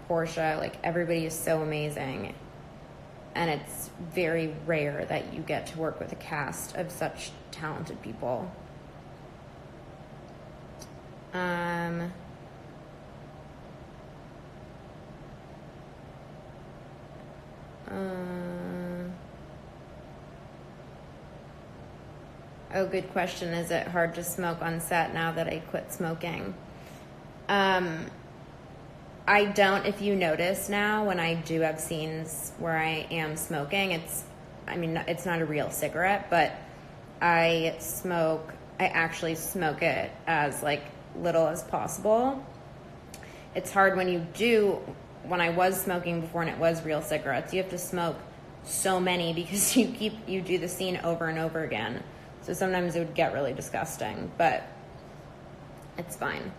Portia. Like, everybody is so amazing. And it's very rare that you get to work with a cast of such talented people. Oh, good question. Is it hard to smoke on set now that I quit smoking? I don't. If you notice now, when I do have scenes where I am smoking, it's not a real cigarette, but I actually smoke it as, like, little as possible. It's hard when I was smoking before and it was real cigarettes, you have to smoke so many because you do the scene over and over again. So sometimes it would get really disgusting, but it's fine.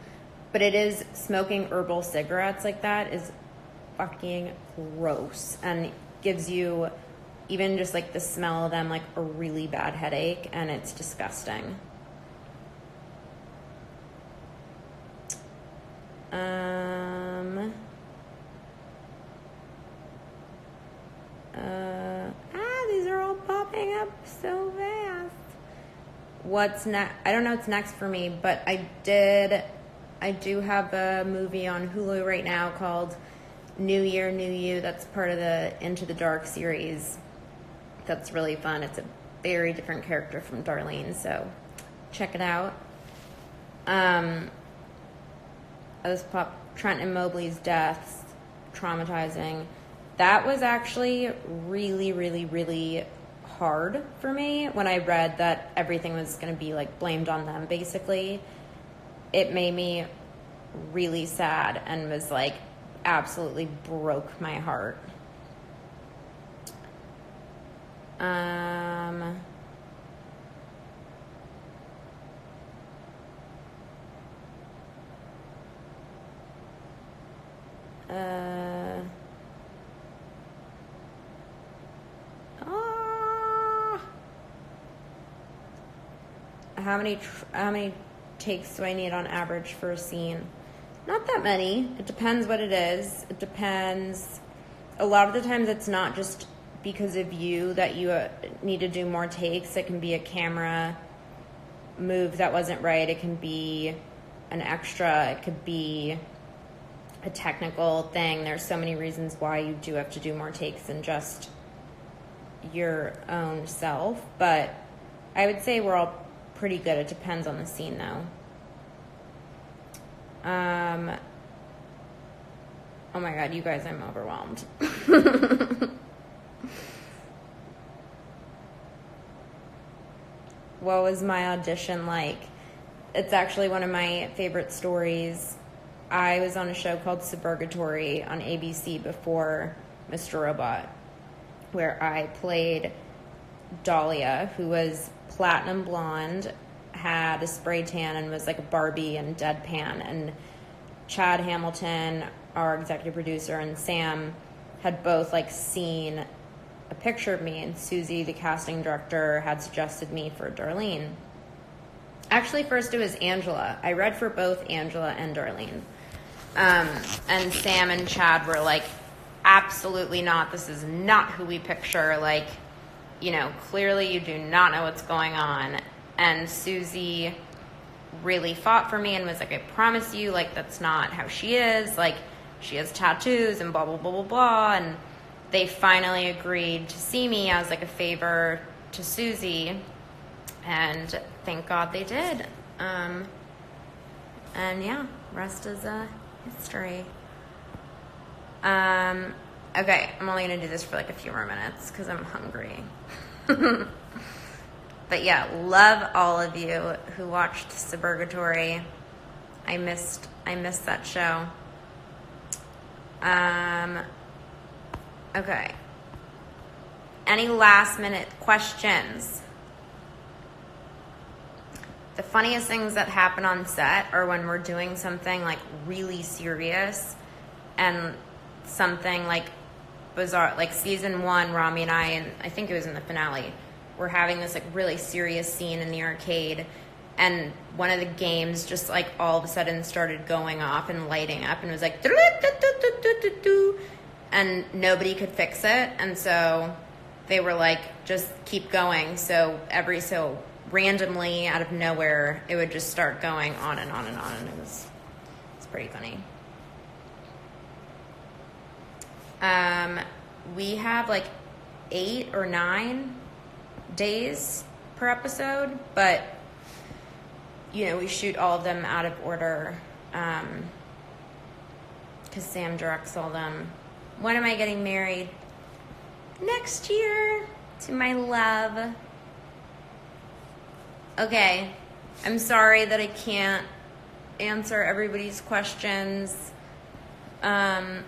But it is, smoking herbal cigarettes like that is fucking gross and gives you, even just like the smell of them, like a really bad headache, and it's disgusting. These are all popping up so fast. What's next? I don't know what's next for me, but I do have a movie on Hulu right now called New Year, New You. That's part of the Into the Dark series. That's really fun. It's a very different character from Darlene, so check it out. Trenton Mobley's deaths, traumatizing. That was actually really, really, really hard for me when I read that everything was going to be, like, blamed on them, basically. It made me really sad and was, like, absolutely broke my heart. How many takes do I need on average for a scene? Not that many. It depends what it is. It depends. A lot of the times it's not just because of you that you need to do more takes. It can be a camera move that wasn't right. It can be an extra. It could be a technical thing. There's so many reasons why you do have to do more takes than just your own self. But I would say we're all pretty good. It depends on the scene, though. Oh my god, you guys, I'm overwhelmed. What was my audition like? It's actually one of my favorite stories. I was on a show called Suburgatory on ABC before Mr. Robot, where I played Dahlia, who was platinum blonde, had a spray tan, and was like a Barbie and deadpan. And Chad Hamilton, our executive producer, and Sam had both, like, seen a picture of me, and Susie, the casting director, had suggested me for Darlene. Actually, first it was Angela. I read for both Angela and Darlene. And Sam and Chad were like, absolutely not. This is not who we picture. Like, you know, clearly you do not know what's going on. And Susie really fought for me and was like, I promise you, like, that's not how she is. Like, she has tattoos and blah, blah, blah, blah, blah. And they finally agreed to see me as, like, a favor to Susie. And thank God they did. And yeah, rest is history. Okay, I'm only going to do this for like a few more minutes because I'm hungry. But yeah, love all of you who watched Suburgatory. I missed that show. Okay. Any last minute questions? The funniest things that happen on set are when we're doing something like really serious and something like bizarre. Like season 1, Rami and I think it was in the finale, were having this like really serious scene in the arcade, and one of the games just like all of a sudden started going off and lighting up, and it was like, and nobody could fix it, and so they were like, just keep going. So randomly out of nowhere, it would just start going on and on and on, and it's pretty funny. We have like 8 or 9 days per episode, but you know, we shoot all of them out of order because Sam directs all them. When am I getting married? Next year, to my love. Okay, I'm sorry that I can't answer everybody's questions. I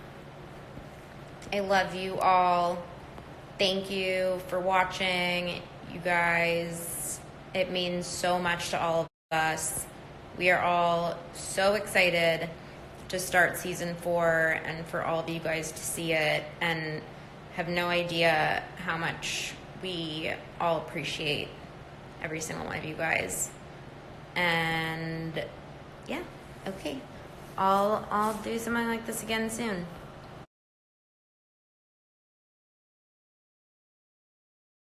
love you all. Thank you for watching, you guys. It means so much to all of us. We are all so excited to start season 4 and for all of you guys to see it, and have no idea how much we all appreciate every single one of you guys. And yeah, okay. I'll do something like this again soon.